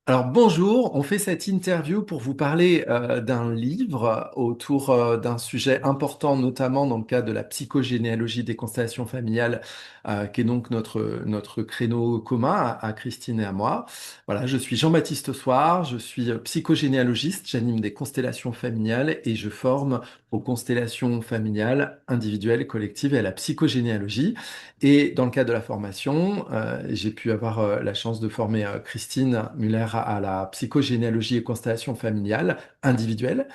Alors bonjour, on fait cette interview pour vous parler d'un livre autour d'un sujet important, notamment dans le cadre de la psychogénéalogie des constellations familiales, qui est donc notre créneau commun à Christine et à moi. Voilà, je suis Jean-Baptiste Soir, je suis psychogénéalogiste, j'anime des constellations familiales et je forme aux constellations familiales individuelles, collectives et à la psychogénéalogie. Et dans le cadre de la formation, j'ai pu avoir la chance de former Christine Muller à la psychogénéalogie et constellation familiale individuelle.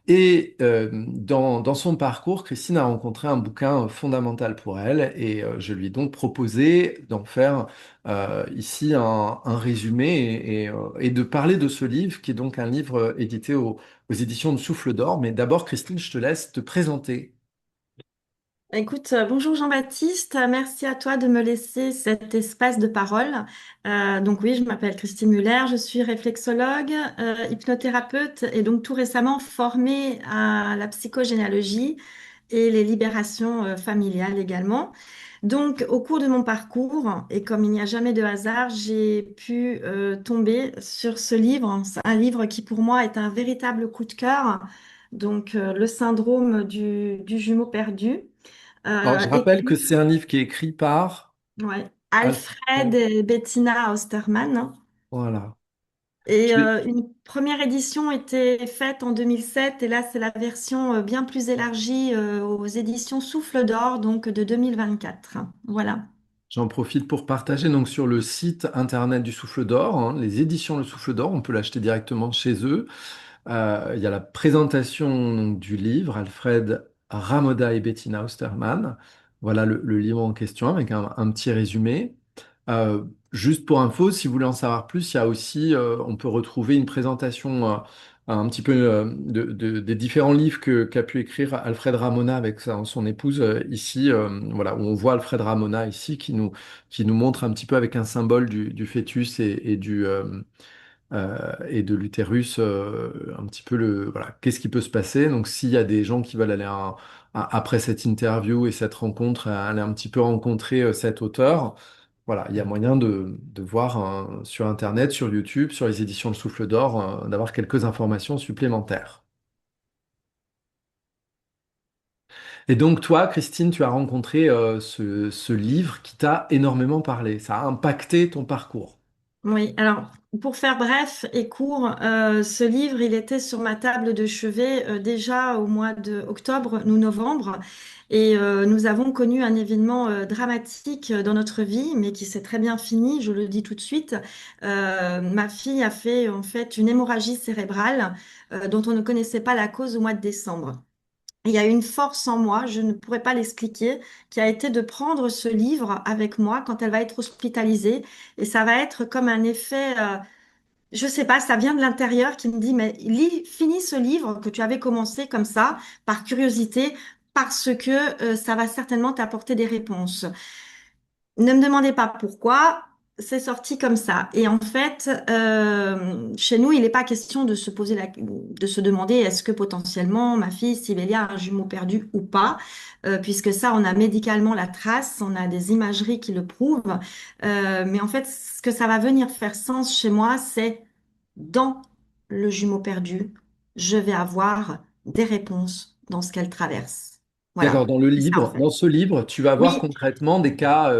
Et dans son parcours, Christine a rencontré un bouquin fondamental pour elle et je lui ai donc proposé d'en faire ici un résumé et de parler de ce livre qui est donc un livre édité aux éditions de Souffle d'Or. Mais d'abord, Christine, je te laisse te présenter. Écoute, bonjour Jean-Baptiste, merci à toi de me laisser cet espace de parole. Donc oui, je m'appelle Christine Muller, je suis réflexologue, hypnothérapeute et donc tout récemment formée à la psychogénéalogie et les libérations familiales également. Donc au cours de mon parcours, et comme il n'y a jamais de hasard, j'ai pu tomber sur ce livre. C'est un livre qui pour moi est un véritable coup de cœur. Donc le syndrome du jumeau perdu. Alors, je rappelle que Écrit, c'est un livre qui est écrit par ouais, Alfred Alfred. et Bettina Ostermann. Voilà. Et Je vais- une première édition était faite en 2007 et là c'est la version bien plus élargie aux éditions Souffle d'Or, donc de 2024. Voilà. J'en profite pour partager donc sur le site internet du Souffle d'Or, hein, les éditions Le Souffle d'Or, on peut l'acheter directement chez eux. Il y a la présentation donc, du livre, Alfred Ramoda et Bettina Ostermann. Voilà le livre en question avec un petit résumé. Euh, Juste pour info, si vous voulez en savoir plus, il y a aussi, on peut retrouver une présentation un petit peu des différents livres qu'a pu écrire Alfred Ramona avec son épouse ici. Voilà, où on voit Alfred Ramona ici qui nous montre un petit peu avec un symbole du fœtus et de l'utérus, un petit peu voilà, qu'est-ce qui peut se passer. Donc, s'il y a des gens qui veulent aller après cette interview et cette rencontre, aller un petit peu rencontrer cet auteur, voilà, il y a moyen de voir sur Internet, sur YouTube, sur les éditions Le Souffle d'Or, d'avoir quelques informations supplémentaires. Et donc, toi, Christine, tu as rencontré ce livre qui t'a énormément parlé. Ça a impacté ton parcours. Oui, alors pour faire bref et court, ce livre, il était sur ma table de chevet déjà au mois de octobre ou novembre, et nous avons connu un événement dramatique dans notre vie, mais qui s'est très bien fini, je le dis tout de suite. Ma fille a fait en fait une hémorragie cérébrale dont on ne connaissait pas la cause au mois de décembre. Il y a une force en moi, je ne pourrais pas l'expliquer, qui a été de prendre ce livre avec moi quand elle va être hospitalisée. Et ça va être comme un effet, je sais pas, ça vient de l'intérieur qui me dit, mais lis, finis ce livre que tu avais commencé comme ça, par curiosité, parce que ça va certainement t'apporter des réponses. Ne me demandez pas pourquoi, c'est sorti comme ça. Et en fait, chez nous, il n'est pas question de se poser de se demander est-ce que potentiellement ma fille Sibélia a un jumeau perdu ou pas, puisque ça, on a médicalement la trace, on a des imageries qui le prouvent. Mais en fait, ce que ça va venir faire sens chez moi, c'est dans le jumeau perdu, je vais avoir des réponses dans ce qu'elle traverse. D'accord, Voilà, c'est ça en fait. dans ce livre, tu vas voir Oui, concrètement des cas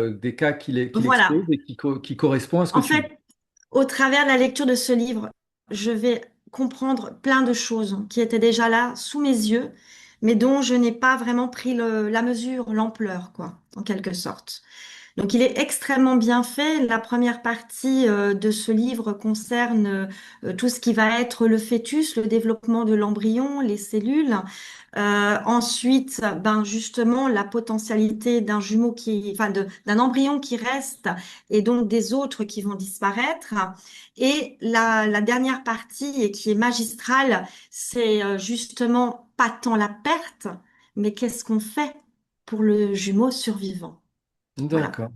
qu'il expose voilà. et qui correspondent à ce que En tu vis. fait, au travers de la lecture de ce livre, je vais comprendre plein de choses qui étaient déjà là sous mes yeux, mais dont je n'ai pas vraiment pris la mesure, l'ampleur, quoi, en quelque sorte. Donc, il est extrêmement bien fait. La première partie de ce livre concerne tout ce qui va être le fœtus, le développement de l'embryon, les cellules. Ensuite, ben justement, la potentialité d'un jumeau enfin, d'un embryon qui reste et donc des autres qui vont disparaître. Et la dernière partie, et qui est magistrale, c'est justement pas tant la perte, mais qu'est-ce qu'on fait pour le jumeau survivant. Voilà. D'accord.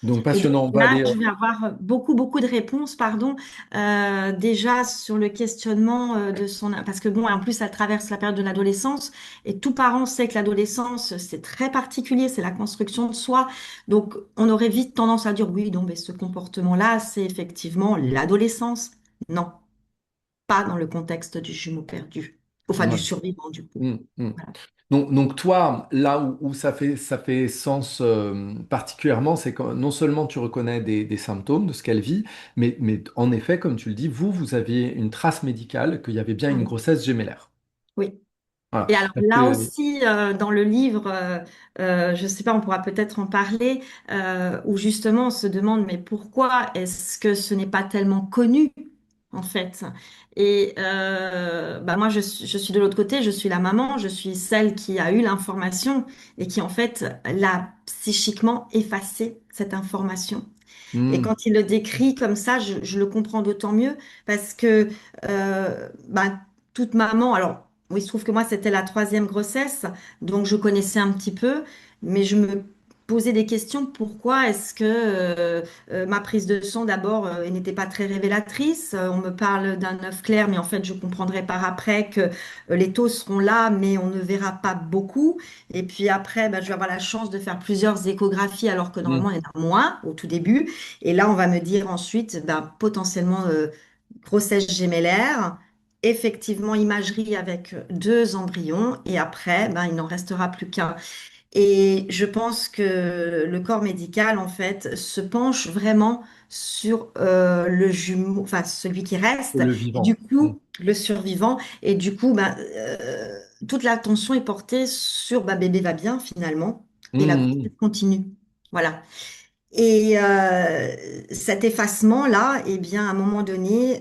Donc Et donc passionnant. On va là, aller. je vais avoir beaucoup, beaucoup de réponses, pardon, déjà sur le questionnement de son... Parce que bon, en plus, elle traverse la période de l'adolescence, et tout parent sait que l'adolescence, c'est très particulier, c'est la construction de soi. Donc, on aurait vite tendance à dire, oui, non, mais ce comportement-là, c'est effectivement l'adolescence. Non, pas dans le contexte du jumeau perdu, enfin du Ouais. survivant, du coup. Mm, mm. Voilà. Donc toi, là où ça fait sens particulièrement, c'est que non seulement tu reconnais des symptômes de ce qu'elle vit, mais en effet, comme tu le dis, vous aviez une trace médicale qu'il y avait bien une Oui. grossesse gémellaire. Oui. Voilà. Et alors Parce là que, aussi, dans le livre, je ne sais pas, on pourra peut-être en parler, où justement on se demande, mais pourquoi est-ce que ce n'est pas tellement connu, en fait? Et bah moi, je suis de l'autre côté, je suis la maman, je suis celle qui a eu l'information et qui, en fait, l'a psychiquement effacé, cette information. Et mm, quand il le décrit comme ça, je le comprends d'autant mieux parce que bah, toute maman, alors oui, il se trouve que moi c'était la troisième grossesse, donc je connaissais un petit peu, mais je me posais des questions. Pourquoi est-ce que ma prise de sang d'abord elle n'était pas très révélatrice? On me parle d'un œuf clair, mais en fait je comprendrai par après que les taux seront là, mais on ne verra pas beaucoup. Et puis après, bah, je vais avoir la chance de faire plusieurs échographies alors que normalement mm. il y en a moins au tout début. Et là, on va me dire ensuite, ben, potentiellement grossesse gémellaire, effectivement imagerie avec deux embryons, et après, ben, il n'en restera plus qu'un. Et je pense que le corps médical, en fait, se penche vraiment sur le jumeau, enfin celui qui Sur reste, le et du vivant. Mm, coup, le survivant, et du coup, ben, toute l'attention est portée sur ben, bébé va bien finalement, et la mm, grossesse continue. Voilà. Et cet effacement-là, eh bien, à un moment donné,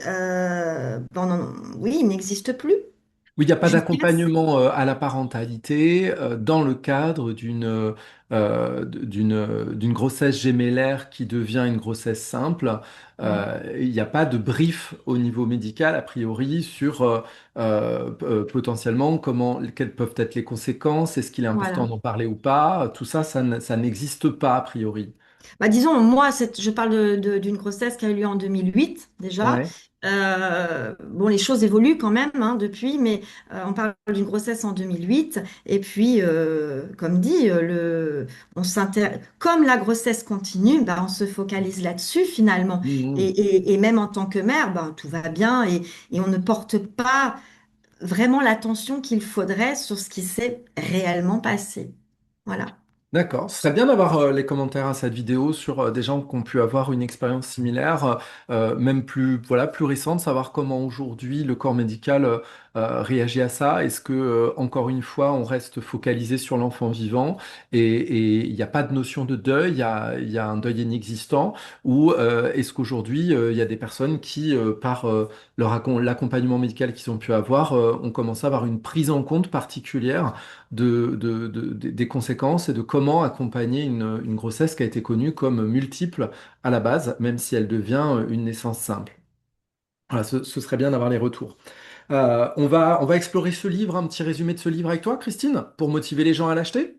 oui, il n'existe plus. Oui, il n'y a pas Jusqu'à... d'accompagnement à la parentalité dans le cadre d'une grossesse gémellaire qui devient une grossesse simple. Ouais, Il n'y a pas de brief au niveau médical, a priori, sur potentiellement quelles peuvent être les conséquences, est-ce qu'il est important voilà. d'en parler ou pas. Tout ça, ça n'existe pas, a priori. Bah, disons, moi, je parle d'une grossesse qui a eu lieu en 2008 déjà. Ouais. Bon, les choses évoluent quand même hein, depuis, mais on parle d'une grossesse en 2008. Et puis, comme dit, comme la grossesse continue, bah, on se focalise là-dessus finalement. Mhm. Et même en tant que mère, bah, tout va bien et on ne porte pas vraiment l'attention qu'il faudrait sur ce qui s'est réellement passé. Voilà. D'accord. Ce serait bien d'avoir les commentaires à cette vidéo sur des gens qui ont pu avoir une expérience similaire, même plus récente, savoir comment aujourd'hui le corps médical réagit à ça. Est-ce que, encore une fois, on reste focalisé sur l'enfant vivant et il n'y a pas de notion de deuil, il y a un deuil inexistant, ou est-ce qu'aujourd'hui, il y a des personnes qui, par l'accompagnement médical qu'ils ont pu avoir, ont commencé à avoir une prise en compte particulière des conséquences et de comment accompagner une grossesse qui a été connue comme multiple à la base, même si elle devient une naissance simple. Voilà, ce serait bien d'avoir les retours. On va explorer ce livre, un petit résumé de ce livre avec toi, Christine, pour motiver les gens à l'acheter.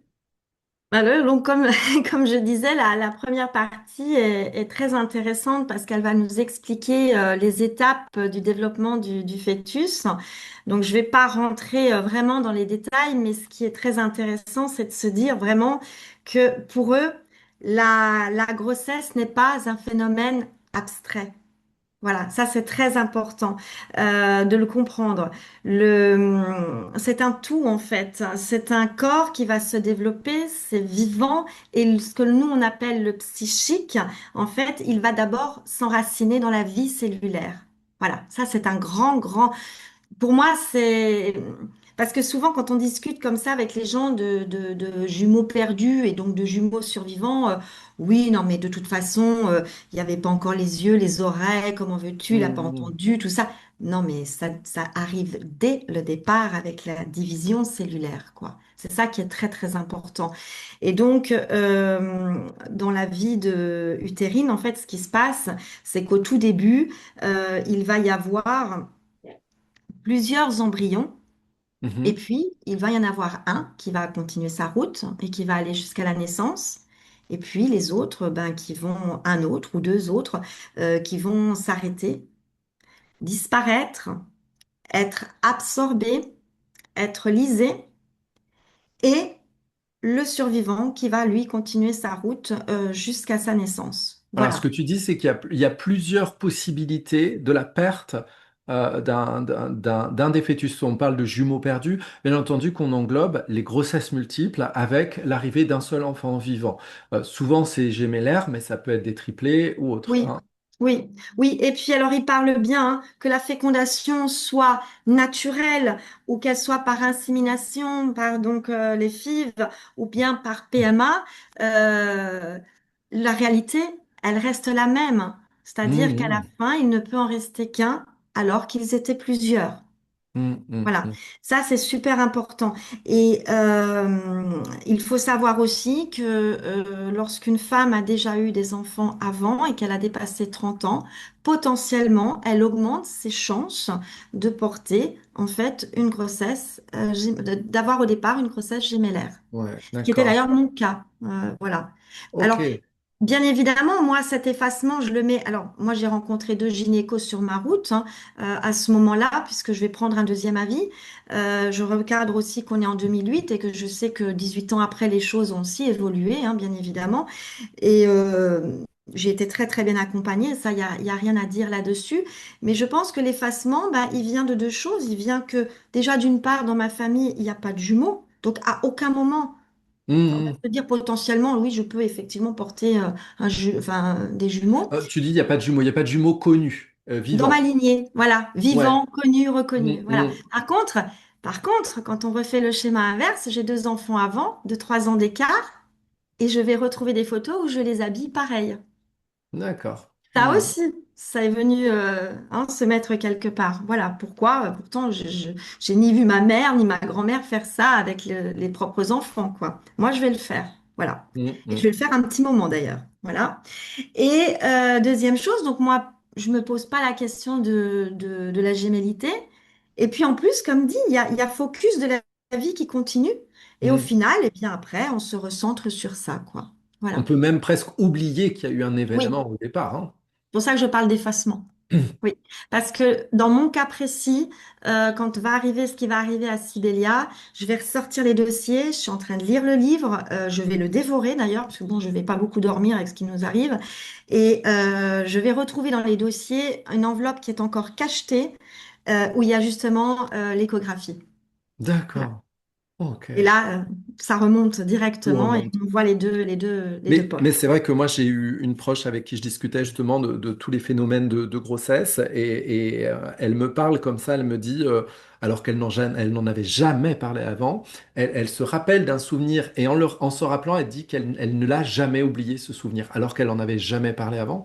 Donc, comme, comme je disais, la première partie est très intéressante parce qu'elle va nous expliquer les étapes du développement du fœtus. Donc, je ne vais pas rentrer vraiment dans les détails, mais ce qui est très intéressant, c'est de se dire vraiment que pour eux, la grossesse n'est pas un phénomène abstrait. Voilà, ça c'est très important de le comprendre. C'est un tout en fait. C'est un corps qui va se développer, c'est vivant et ce que nous on appelle le psychique, en fait, il va d'abord s'enraciner dans la vie cellulaire. Voilà, ça c'est un grand. Pour moi, c'est parce que souvent, quand on discute comme ça avec les gens de jumeaux perdus et donc de jumeaux survivants, oui, non, mais de toute façon, il n'y avait pas encore les yeux, les oreilles, comment veux-tu, il n'a pas Mmh, entendu, tout ça. Non, mais ça arrive dès le départ avec la division cellulaire, quoi. C'est ça qui est très important. Et donc, dans la vie utérine, en fait, ce qui se passe, c'est qu'au tout début, il va y avoir plusieurs embryons et mhm, puis il va y en avoir un qui va continuer sa route et qui va aller jusqu'à la naissance. Et puis les autres, ben, un autre ou deux autres, qui vont s'arrêter, disparaître, être absorbés, être lysés, et le survivant qui va, lui, continuer sa route jusqu'à sa naissance. Alors, ce Voilà. que tu dis, c'est qu'il y a plusieurs possibilités de la perte d'un des fœtus. On parle de jumeaux perdus, bien entendu qu'on englobe les grossesses multiples avec l'arrivée d'un seul enfant vivant. Souvent, c'est gémellaire, mais ça peut être des triplés ou autres, Oui, hein. oui, oui. Et puis alors, il parle bien hein, que la fécondation soit naturelle ou qu'elle soit par insémination, par donc les FIV ou bien par PMA. euh, la réalité, elle reste la même. C'est-à-dire qu'à la Mhm, fin, il ne peut en rester qu'un alors qu'ils étaient plusieurs. mhm, mhm, Voilà, mhm. ça c'est super important. Et il faut savoir aussi que lorsqu'une femme a déjà eu des enfants avant et qu'elle a dépassé 30 ans, potentiellement, elle augmente ses chances de porter en fait une grossesse, d'avoir au départ une grossesse gémellaire, Ouais, ce qui était d'accord. d'ailleurs mon cas. Voilà. Ok. Alors, bien évidemment, moi, cet effacement, je le mets. Alors, moi, j'ai rencontré deux gynécos sur ma route hein, à ce moment-là, puisque je vais prendre un deuxième avis. Je recadre aussi qu'on est en 2008 et que je sais que 18 ans après, les choses ont aussi évolué, hein, bien évidemment. Et j'ai été très, très bien accompagnée. Ça, y a rien à dire là-dessus. Mais je pense que l'effacement, bah, il vient de deux choses. Il vient que, déjà, d'une part, dans ma famille, il n'y a pas de jumeaux. Donc, à aucun moment. On va Mhm. se dire potentiellement, oui, je peux effectivement porter enfin, des jumeaux Tu dis, il n'y a pas de jumeaux connus, dans ma vivants. lignée, voilà, Ouais. vivants, connus, reconnus, Mhm, voilà. mhm. Par contre, quand on refait le schéma inverse, j'ai deux enfants avant, de 3 ans d'écart, et je vais retrouver des photos où je les habille pareil. D'accord. Ça Mhm. aussi, ça est venu hein, se mettre quelque part. Voilà pourquoi. Pourtant, j'ai ni vu ma mère ni ma grand-mère faire ça avec les propres enfants, quoi. Moi, je vais le faire. Voilà. Mhm, Et je mhm. vais le faire un petit moment d'ailleurs. Voilà. Et deuxième chose, donc moi, je me pose pas la question de la gémellité. Et puis en plus, comme dit, il y a focus de la vie qui continue. Et au Mhm. final, et bien après, on se recentre sur ça, quoi. On Voilà. peut même presque oublier qu'il y a eu un Oui, événement au départ, hein. c'est pour ça que je parle d'effacement. Oui, parce que dans mon cas précis, quand va arriver ce qui va arriver à Sibélia, je vais ressortir les dossiers, je suis en train de lire le livre, je vais le dévorer d'ailleurs, parce que bon, je vais pas beaucoup dormir avec ce qui nous arrive, et je vais retrouver dans les dossiers une enveloppe qui est encore cachetée, où il y a justement l'échographie. Voilà. D'accord. Ok. Et là, ça remonte Tout directement et remonte. on voit les deux Mais postes. c'est vrai que moi, j'ai eu une proche avec qui je discutais justement de tous les phénomènes de grossesse et elle me parle comme ça, elle me dit, alors elle n'en avait jamais parlé avant, elle se rappelle d'un souvenir et en se rappelant, elle dit elle ne l'a jamais oublié ce souvenir, alors qu'elle n'en avait jamais parlé avant.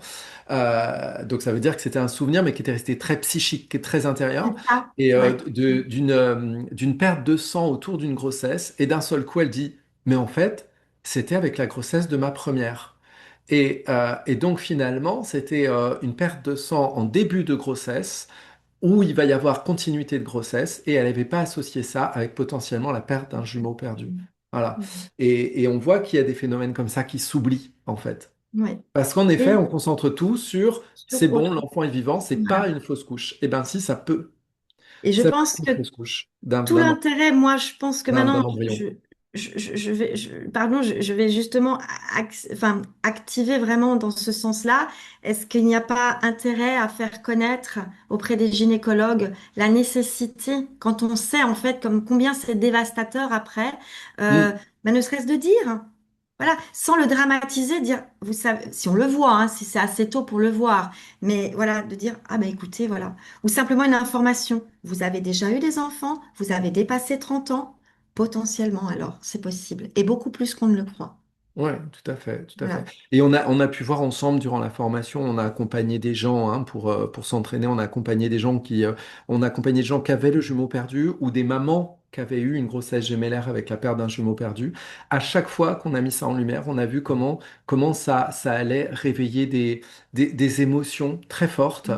Donc ça veut dire que c'était un souvenir, mais qui était resté très psychique, et très intérieur, C'est ça, et ouais. d'une perte de sang autour d'une grossesse, et d'un seul coup, elle dit, mais en fait, c'était avec la grossesse de ma première. Et donc finalement, c'était une perte de sang en début de grossesse où il va y avoir continuité de grossesse et elle n'avait pas associé ça avec potentiellement la perte d'un jumeau perdu. Voilà. Mhm. Et on voit qu'il y a des phénomènes comme ça qui s'oublient en fait. Ouais. Parce qu'en effet, Et on concentre tout sur c'est sur bon, autre. l'enfant est vivant, c'est pas Voilà. une fausse couche. Eh bien si, ça peut. Et je Ça peut pense être que une fausse couche tout l'intérêt, moi, je pense que d'un maintenant, embryon. pardon, je vais justement enfin, activer vraiment dans ce sens-là. Est-ce qu'il n'y a pas intérêt à faire connaître auprès des gynécologues la nécessité, quand on sait en fait comme combien c'est dévastateur après, euh, Hmm. ne serait-ce de dire, voilà, sans le dramatiser, dire, vous savez, si on le voit, hein, si c'est assez tôt pour le voir, mais voilà, de dire, ah ben écoutez, voilà. Ou simplement une information. Vous avez déjà eu des enfants, vous avez dépassé 30 ans, potentiellement alors, c'est possible. Et beaucoup plus qu'on ne le croit. Ouais, tout à fait, tout à fait. Voilà. Et on a pu voir ensemble durant la formation, on a accompagné des gens hein, pour s'entraîner, on a accompagné des gens qui avaient le jumeau perdu ou des mamans qui avaient eu une grossesse gémellaire avec la perte d'un jumeau perdu. À chaque fois qu'on a mis ça en lumière, on a vu comment ça allait réveiller des émotions très fortes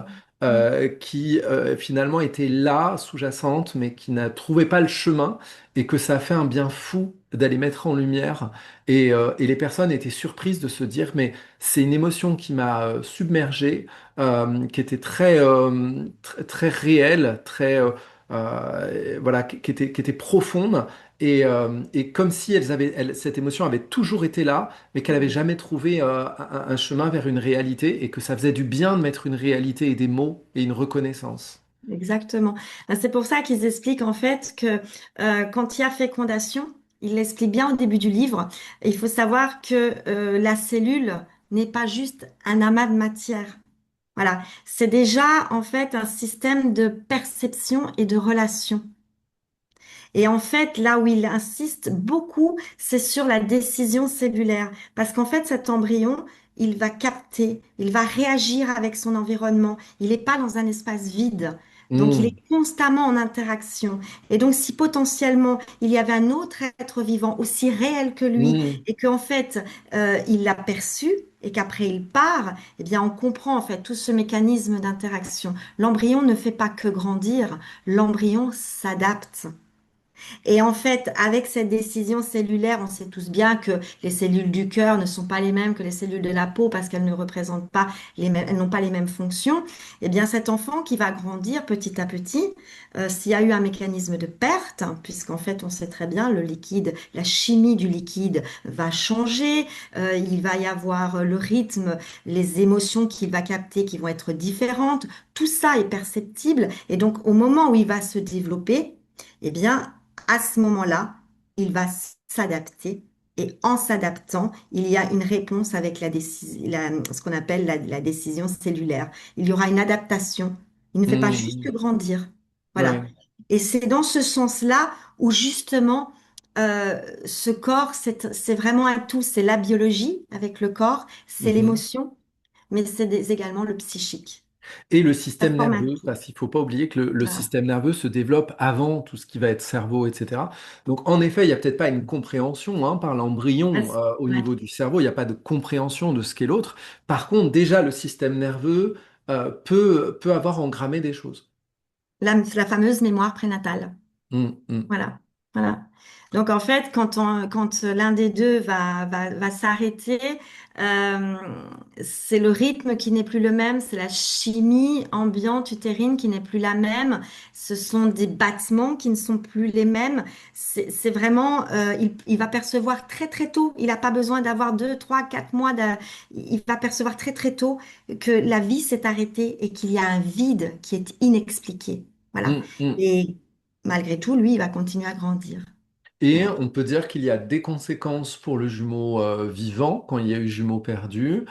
Mhm. Mhm. qui finalement étaient là, sous-jacentes, mais qui ne trouvaient pas le chemin et que ça a fait un bien fou d'aller mettre en lumière. Et les personnes étaient surprises de se dire, mais c'est une émotion qui m'a submergé, qui était très réelle, voilà, qui était profonde. Et comme si cette émotion avait toujours été là, mais qu'elle n'avait jamais trouvé un chemin vers une réalité, et que ça faisait du bien de mettre une réalité et des mots et une reconnaissance. Exactement. C'est pour ça qu'ils expliquent en fait que quand il y a fécondation, ils l'expliquent bien au début du livre, il faut savoir que la cellule n'est pas juste un amas de matière. Voilà, c'est déjà en fait un système de perception et de relation. Et en fait, là où il insiste beaucoup, c'est sur la décision cellulaire. Parce qu'en fait, cet embryon, il va capter, il va réagir avec son environnement. Il n'est pas dans un espace vide. Donc, il est Hmm, constamment en interaction. Et donc, si potentiellement il y avait un autre être vivant aussi réel que lui, hmm, et qu'en fait, il l'a perçu, et qu'après il part, eh bien, on comprend en fait tout ce mécanisme d'interaction. L'embryon ne fait pas que grandir, l'embryon s'adapte. Et en fait, avec cette décision cellulaire, on sait tous bien que les cellules du cœur ne sont pas les mêmes que les cellules de la peau parce qu'elles ne représentent pas les mêmes, elles n'ont pas les mêmes fonctions. Eh bien, cet enfant qui va grandir petit à petit, s'il y a eu un mécanisme de perte, hein, puisqu'en fait, on sait très bien, le liquide, la chimie du liquide va changer, il va y avoir le rythme, les émotions qu'il va capter qui vont être différentes. Tout ça est perceptible. Et donc, au moment où il va se développer, eh bien, à ce moment-là, il va s'adapter. Et en s'adaptant, il y a une réponse avec ce qu'on appelle la décision cellulaire. Il y aura une adaptation. Il ne fait pas juste hmm. que grandir. Voilà. Ouais. Et c'est dans ce sens-là où justement, ce corps, c'est vraiment un tout. C'est la biologie avec le corps, c'est Mhm. l'émotion, mais c'est également le psychique. Et le Ça système forme un nerveux, tout. parce qu'il ne faut pas oublier que le Voilà. système nerveux se développe avant tout ce qui va être cerveau, etc. Donc en effet, il n'y a peut-être pas une compréhension par Ah, l'embryon au ouais. niveau du cerveau, il n'y a pas de compréhension de ce qu'est l'autre. Par contre, déjà, le système nerveux peut avoir engrammé des choses. La fameuse mémoire prénatale. Mm, mm. Voilà, voilà. Donc en fait, quand l'un des deux va s'arrêter, euh, c'est le rythme qui n'est plus le même, c'est la chimie ambiante utérine qui n'est plus la même, ce sont des battements qui ne sont plus les mêmes. C'est vraiment, il va percevoir très très tôt, il n'a pas besoin d'avoir 2, 3, 4 mois, il va percevoir très très tôt que la vie s'est arrêtée et qu'il y a un vide qui est inexpliqué. Voilà. Mm, mm. Et malgré tout, lui, il va continuer à grandir. Et Ouais. on peut dire qu'il y a des conséquences pour le jumeau vivant quand il y a eu jumeau perdu,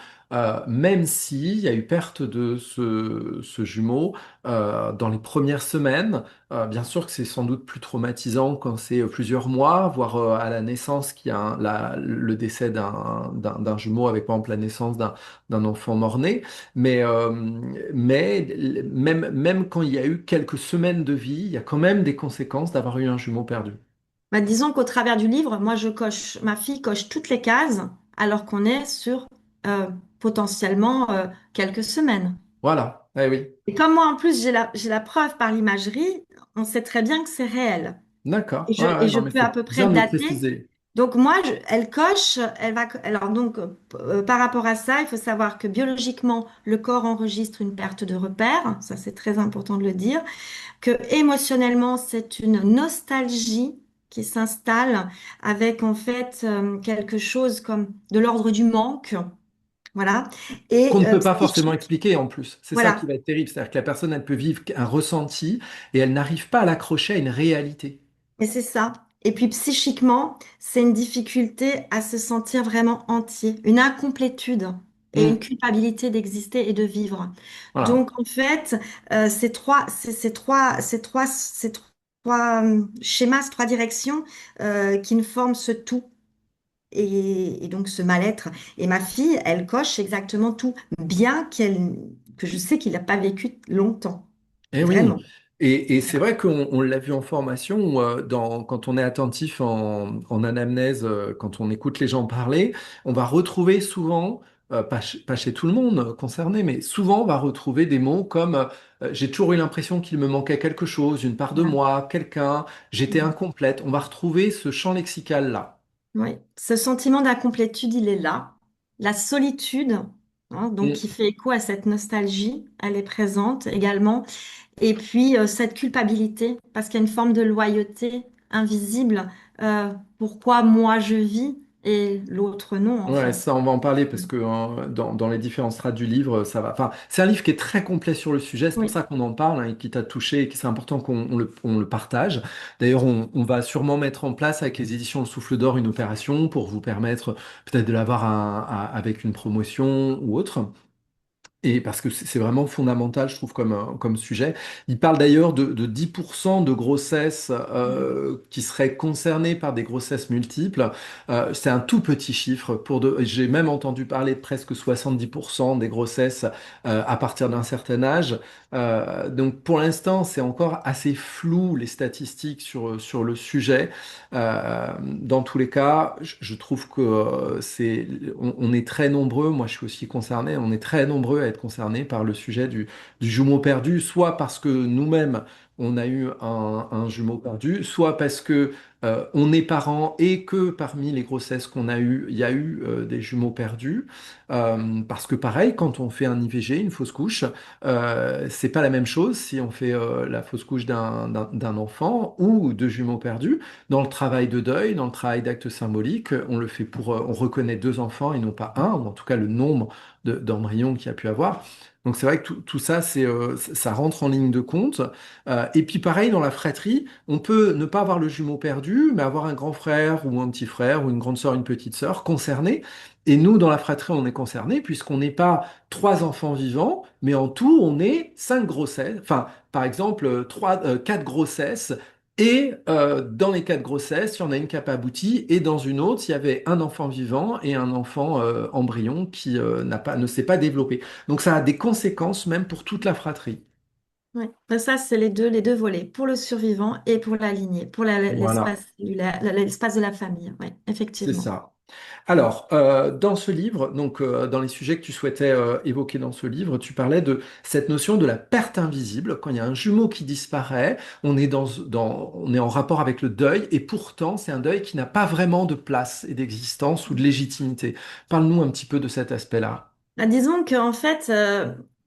même s'il y a eu perte de ce jumeau dans les premières semaines. Bien sûr que c'est sans doute plus traumatisant quand c'est plusieurs mois, voire à la naissance, qu'il y a le décès d'un jumeau avec par exemple la naissance d'un enfant mort-né. Mais même quand il y a eu quelques semaines de vie, il y a quand même des conséquences d'avoir eu un jumeau perdu. Bah, disons qu'au travers du livre, moi, ma fille coche toutes les cases, alors qu'on est sur euh, potentiellement quelques semaines. Voilà, eh oui, Et comme moi, en plus, j'ai la preuve par l'imagerie, on sait très bien que c'est réel. d'accord. Ouais, Et ouais, je non, mais peux à c'est peu près bien de le dater. préciser. Donc moi, elle coche, alors donc, par rapport à ça, il faut savoir que biologiquement, le corps enregistre une perte de repère, ça c'est très important de le dire, que émotionnellement, c'est une nostalgie qui s'installe avec en fait quelque chose comme de l'ordre du manque, voilà, Qu'on et ne peut pas forcément psychique, expliquer en plus. C'est ça qui voilà, va être terrible. C'est-à-dire que la personne, elle peut vivre un ressenti et elle n'arrive pas à l'accrocher à une réalité. et c'est ça. Et puis psychiquement, c'est une difficulté à se sentir vraiment entier, une incomplétude et une Hmm, culpabilité d'exister et de vivre. voilà. Donc en fait, ces trois schémas, ces trois directions qui ne forment ce tout. Et donc ce mal-être. Et ma fille, elle coche exactement tout, bien que je sais qu'il n'a pas vécu longtemps, Eh oui. vraiment. Et c'est vrai qu'on l'a vu en formation, quand on est attentif en anamnèse, quand on écoute les gens parler, on va retrouver souvent pas chez tout le monde concerné, mais souvent on va retrouver des mots comme j'ai toujours eu l'impression qu'il me manquait quelque chose, une part de Voilà. moi, quelqu'un, j'étais incomplète. On va retrouver ce champ lexical-là. Oui, ce sentiment d'incomplétude, il est là. La solitude, hein, donc qui Mm. fait écho à cette nostalgie, elle est présente également. Et puis cette culpabilité, parce qu'il y a une forme de loyauté invisible. Pourquoi moi je vis et l'autre non, en Ouais, fait. ça, on va en parler parce que dans les différentes strates du livre, ça va. Enfin, c'est un livre qui est très complet sur le sujet, c'est pour Oui, ça qu'on en parle, hein, et qui t'a touché et que c'est important qu'on le partage. D'ailleurs, on va sûrement mettre en place avec les éditions Le Souffle d'Or une opération pour vous permettre peut-être de l'avoir avec une promotion ou autre. Et parce que c'est vraiment fondamental, je trouve, comme sujet. Il parle d'ailleurs de 10% de grossesses qui seraient concernées par des grossesses multiples. C'est un tout petit chiffre. J'ai même entendu parler de presque 70% des grossesses à partir d'un certain âge. Donc pour l'instant, c'est encore assez flou les statistiques sur le sujet. Dans tous les cas, je trouve que on est très nombreux, moi je suis aussi concerné, on est très nombreux à être concernés par le sujet du jumeau perdu, soit parce que nous-mêmes on a eu un jumeau perdu, soit parce que on est parents et que parmi les grossesses qu'on a eues, il y a eu des jumeaux perdus. Parce que pareil, quand on fait un IVG, une fausse couche, c'est pas la même chose si on fait la fausse couche d'un enfant ou de jumeaux perdus. Dans le travail de deuil, dans le travail d'acte symbolique, on le fait on reconnaît deux enfants et non pas un, ou en tout cas le nombre d'embryons qu'il y a pu avoir. Donc c'est vrai que tout ça, ça rentre en ligne de compte. Et puis pareil, dans la fratrie, on peut ne pas avoir le jumeau perdu, mais avoir un grand frère ou un petit frère ou une grande sœur, une petite sœur concernés. Et nous, dans la fratrie, on est concernés puisqu'on n'est pas trois enfants vivants, mais en tout, on est cinq grossesses. Enfin, par exemple, quatre grossesses et dans les cas de grossesse, il y en a une qui n'a pas abouti, et dans une autre, il y avait un enfant vivant et un enfant embryon qui ne s'est pas développé. Donc ça a des conséquences même pour toute la fratrie. oui. Ben, ça, c'est les deux volets, pour le survivant et pour la lignée, pour Voilà, l'espace l'espace de la famille. Oui, c'est effectivement. ça. Alors, dans ce livre, donc dans les sujets que tu souhaitais évoquer dans ce livre, tu parlais de cette notion de la perte invisible. Quand il y a un jumeau qui disparaît, on est en rapport avec le deuil, et pourtant, c'est un deuil qui n'a pas vraiment de place et d'existence ou de légitimité. Parle-nous un petit peu de cet aspect-là. Bah, disons qu'en fait,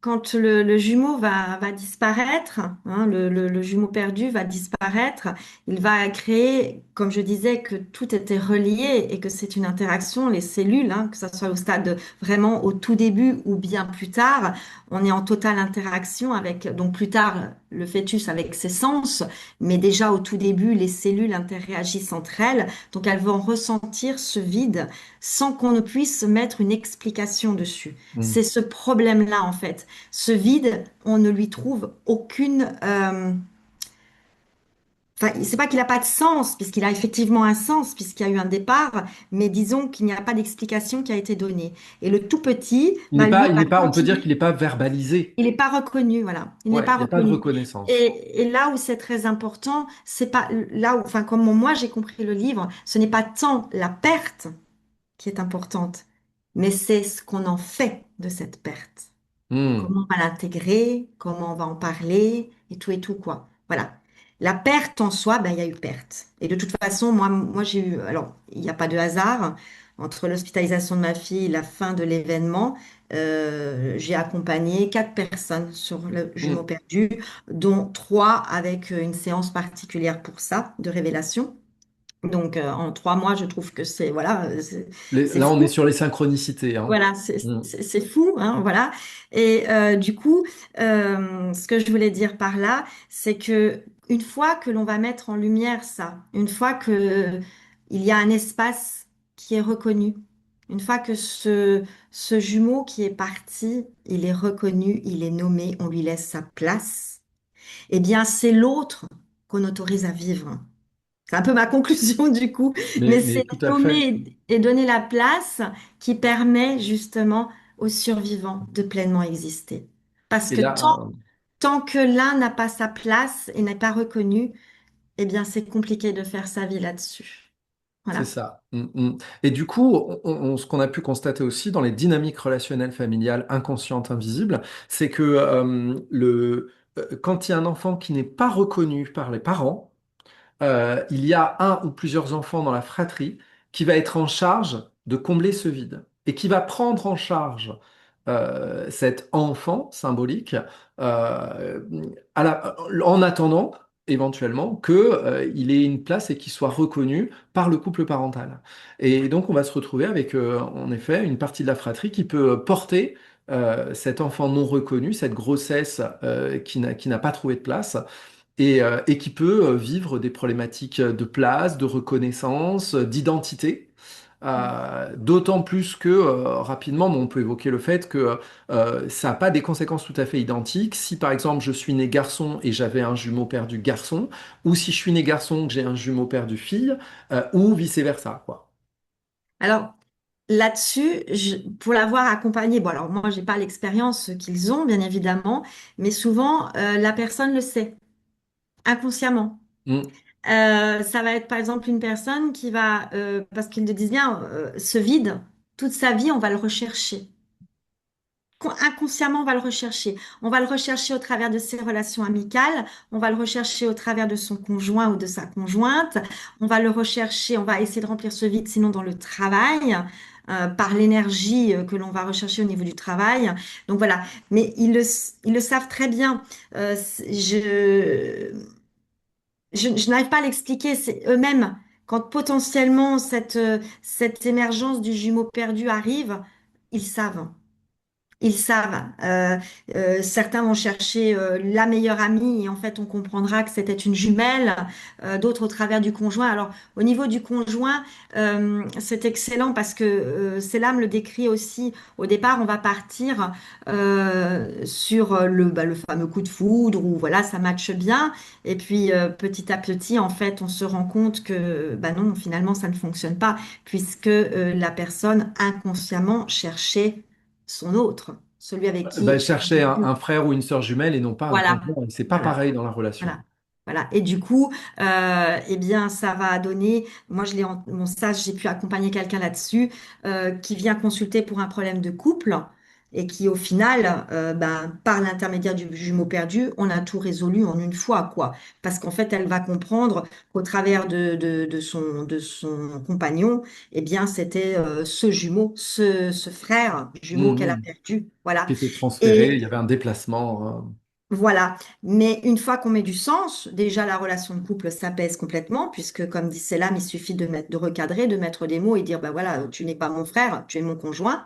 quand le jumeau va disparaître, hein, le jumeau perdu va disparaître, il va créer, comme je disais, que tout était relié et que c'est une interaction, les cellules, hein, que ce soit au stade vraiment au tout début ou bien plus tard, on est en totale interaction avec, donc plus tard, le fœtus avec ses sens, mais déjà au tout début, les cellules interagissent entre elles, donc elles vont ressentir ce vide sans qu'on ne puisse mettre une explication dessus. Hmm. C'est ce problème-là, en fait. Ce vide, on ne lui trouve aucune... Enfin, c'est pas qu'il n'a pas de sens, puisqu'il a effectivement un sens, puisqu'il y a eu un départ, mais disons qu'il n'y a pas d'explication qui a été donnée. Et le tout petit, bah, lui, Il va n'est pas, on peut dire continuer. qu'il n'est pas verbalisé. Il n'est pas reconnu, voilà. Il n'est Ouais, pas il n'y a pas de reconnu. reconnaissance. Et là où c'est très important, c'est pas là où, enfin, comme moi j'ai compris le livre, ce n'est pas tant la perte qui est importante, mais c'est ce qu'on en fait de cette perte. Hmm. Comment on va l'intégrer, comment on va en parler, et tout, quoi. Voilà. La perte en soi, ben, il y a eu perte. Et de toute façon, moi j'ai eu, alors, il n'y a pas de hasard. Entre l'hospitalisation de ma fille et la fin de l'événement, j'ai accompagné quatre personnes sur le jumeau Hmm. perdu, dont trois avec une séance particulière pour ça, de révélation. Donc, en 3 mois, je trouve que c'est, voilà, c'est Là, on est fou. sur les synchronicités, hein. Voilà, Hmm. c'est fou, hein, voilà. Et du coup, ce que je voulais dire par là, c'est que une fois que l'on va mettre en lumière ça, une fois que il y a un espace qui est reconnu, une fois que ce jumeau qui est parti, il est reconnu, il est nommé, on lui laisse sa place, eh bien, c'est l'autre qu'on autorise à vivre. C'est un peu ma conclusion du coup, mais Mais c'est tout à fait. nommer et donner la place qui permet justement aux survivants de pleinement exister. Parce Et que là, tant que l'un n'a pas sa place et n'est pas reconnu, eh bien c'est compliqué de faire sa vie là-dessus. C'est Voilà. ça. Et du coup, ce qu'on a pu constater aussi dans les dynamiques relationnelles familiales inconscientes, invisibles, c'est que quand il y a un enfant qui n'est pas reconnu par les parents, il y a un ou plusieurs enfants dans la fratrie qui va être en charge de combler ce vide et qui va prendre en charge cet enfant symbolique euh, en attendant éventuellement que, il ait une place et qu'il soit reconnu par le couple parental. Et donc on va se retrouver avec en effet une partie de la fratrie qui peut porter cet enfant non reconnu, cette grossesse qui n'a pas trouvé de place et qui peut vivre des problématiques de place, de reconnaissance, d'identité. D'autant plus que rapidement, bon, on peut évoquer le fait que ça n'a pas des conséquences tout à fait identiques. Si par exemple je suis né garçon et j'avais un jumeau perdu garçon, ou si je suis né garçon que j'ai un jumeau perdu fille, ou vice-versa, quoi. Alors, là-dessus, pour l'avoir accompagné, bon, alors moi, j'ai pas l'expérience qu'ils ont, bien évidemment, mais souvent, la personne le sait, inconsciemment. Mm. Ça va être, par exemple, une personne qui va, parce qu'ils le disent bien, ce vide, toute sa vie, on va le rechercher. Inconsciemment, on va le rechercher. On va le rechercher au travers de ses relations amicales, on va le rechercher au travers de son conjoint ou de sa conjointe, on va le rechercher, on va essayer de remplir ce vide, sinon dans le travail, par l'énergie que l'on va rechercher au niveau du travail. Donc voilà, mais ils le savent très bien. Je n'arrive pas à l'expliquer, c'est eux-mêmes, quand potentiellement cette émergence du jumeau perdu arrive, ils savent. Ils savent. Certains vont chercher la meilleure amie et en fait on comprendra que c'était une jumelle. D'autres au travers du conjoint. Alors au niveau du conjoint, c'est excellent parce que Selam le décrit aussi. Au départ, on va partir sur le fameux coup de foudre où voilà ça matche bien. Et puis petit à petit, en fait, on se rend compte que bah non, finalement ça ne fonctionne pas puisque la personne inconsciemment cherchait son autre, celui avec Bah, qui elle chercher veut plus. un frère ou une sœur jumelle et non pas un Voilà, conjoint. Et c'est pas voilà, pareil dans la relation. voilà, voilà. Et du coup, eh bien, ça va donner. Moi, je l'ai en mon stage, j'ai pu accompagner quelqu'un là-dessus qui vient consulter pour un problème de couple et qui, au final, ben, par l'intermédiaire du jumeau perdu, on a tout résolu en une fois, quoi. Parce qu'en fait, elle va comprendre qu'au travers de son compagnon, eh bien, c'était ce jumeau, ce frère jumeau qu'elle a Mm. perdu. Voilà. Qui était transféré, il y Et avait un déplacement. voilà. Mais une fois qu'on met du sens, déjà la relation de couple s'apaise complètement, puisque comme dit Selam, il suffit de recadrer, de mettre des mots et dire, ben voilà, tu n'es pas mon frère, tu es mon conjoint,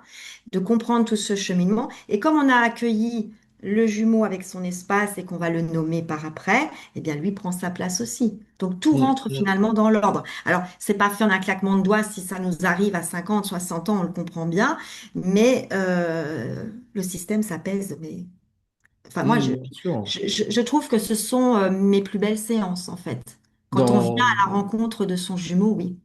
de comprendre tout ce cheminement. Et comme on a accueilli le jumeau avec son espace et qu'on va le nommer par après, eh bien lui prend sa place aussi. Donc tout rentre Mm. finalement dans l'ordre. Alors, c'est pas fait en un claquement de doigts, si ça nous arrive à 50, 60 ans, on le comprend bien, mais le système s'apaise, mais enfin, moi, je, Bien sûr. je, je je trouve que ce sont mes plus belles séances, en fait. Quand on vient Dans, à la rencontre de son jumeau, oui.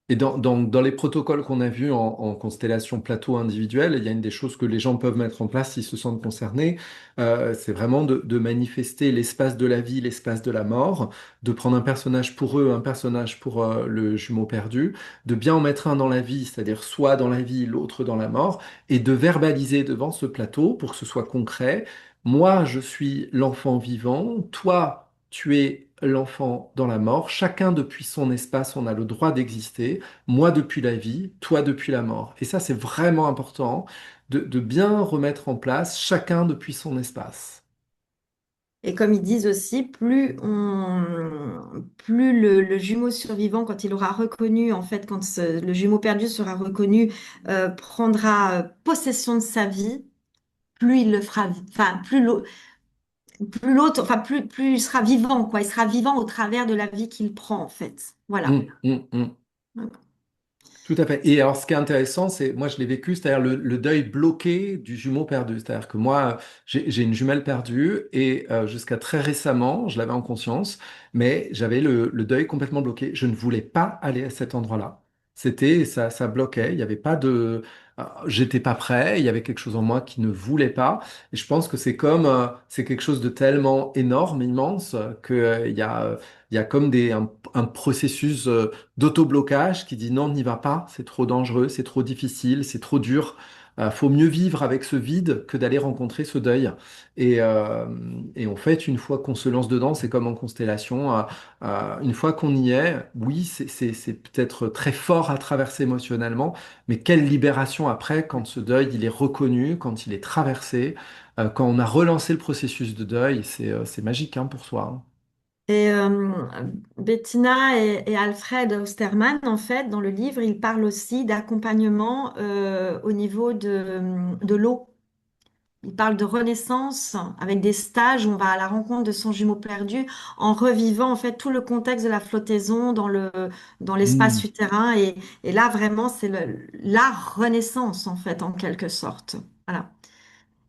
et dans les protocoles qu'on a vus en constellation plateau individuelle, il y a une des choses que les gens peuvent mettre en place s'ils se sentent concernés, c'est vraiment de manifester l'espace de la vie, l'espace de la mort, de prendre un personnage pour eux, un personnage pour le jumeau perdu, de bien en mettre un dans la vie, c'est-à-dire soit dans la vie, l'autre dans la mort, et de verbaliser devant ce plateau pour que ce soit concret. Moi, je suis l'enfant vivant, toi, tu es l'enfant dans la mort, chacun depuis son espace, on a le droit d'exister, moi depuis la vie, toi depuis la mort. Et ça, c'est vraiment important de bien remettre en place chacun depuis son espace. Et comme ils disent aussi, plus le jumeau survivant, quand il aura reconnu, en fait, quand le jumeau perdu sera reconnu, prendra possession de sa vie, plus il le fera, enfin, plus l'autre, enfin, plus il sera vivant, quoi. Il sera vivant au travers de la vie qu'il prend, en fait. Voilà. Mm. Tout à fait. Et alors, ce qui est intéressant, c'est, moi, je l'ai vécu, c'est-à-dire le deuil bloqué du jumeau perdu. C'est-à-dire que moi, j'ai une jumelle perdue et jusqu'à très récemment, je l'avais en conscience, mais j'avais le deuil complètement bloqué. Je ne voulais pas aller à cet endroit-là. Ça bloquait. Il n'y avait pas de, j'étais pas prêt. Il y avait quelque chose en moi qui ne voulait pas. Et je pense que c'est quelque chose de tellement énorme, immense, que il y a comme un processus d'autoblocage qui dit non, n'y va pas. C'est trop dangereux, c'est trop difficile, c'est trop dur. Faut mieux vivre avec ce vide que d'aller rencontrer ce deuil. Et, euh, et en fait, une fois qu'on se lance dedans, c'est comme en constellation. Une fois qu'on y est, oui, c'est peut-être très fort à traverser émotionnellement, mais quelle libération après quand ce deuil il est reconnu, quand il est traversé, quand on a relancé le processus de deuil, c'est magique hein, pour soi. Hein. Et Bettina et Alfred Ostermann, en fait, dans le livre, ils parlent aussi d'accompagnement au niveau de l'eau. Ils parlent de renaissance avec des stages où on va à la rencontre de son jumeau perdu en revivant en fait tout le contexte de la flottaison dans l'espace Hmm. souterrain. Et là, vraiment, c'est la renaissance, en fait, en quelque sorte. Voilà.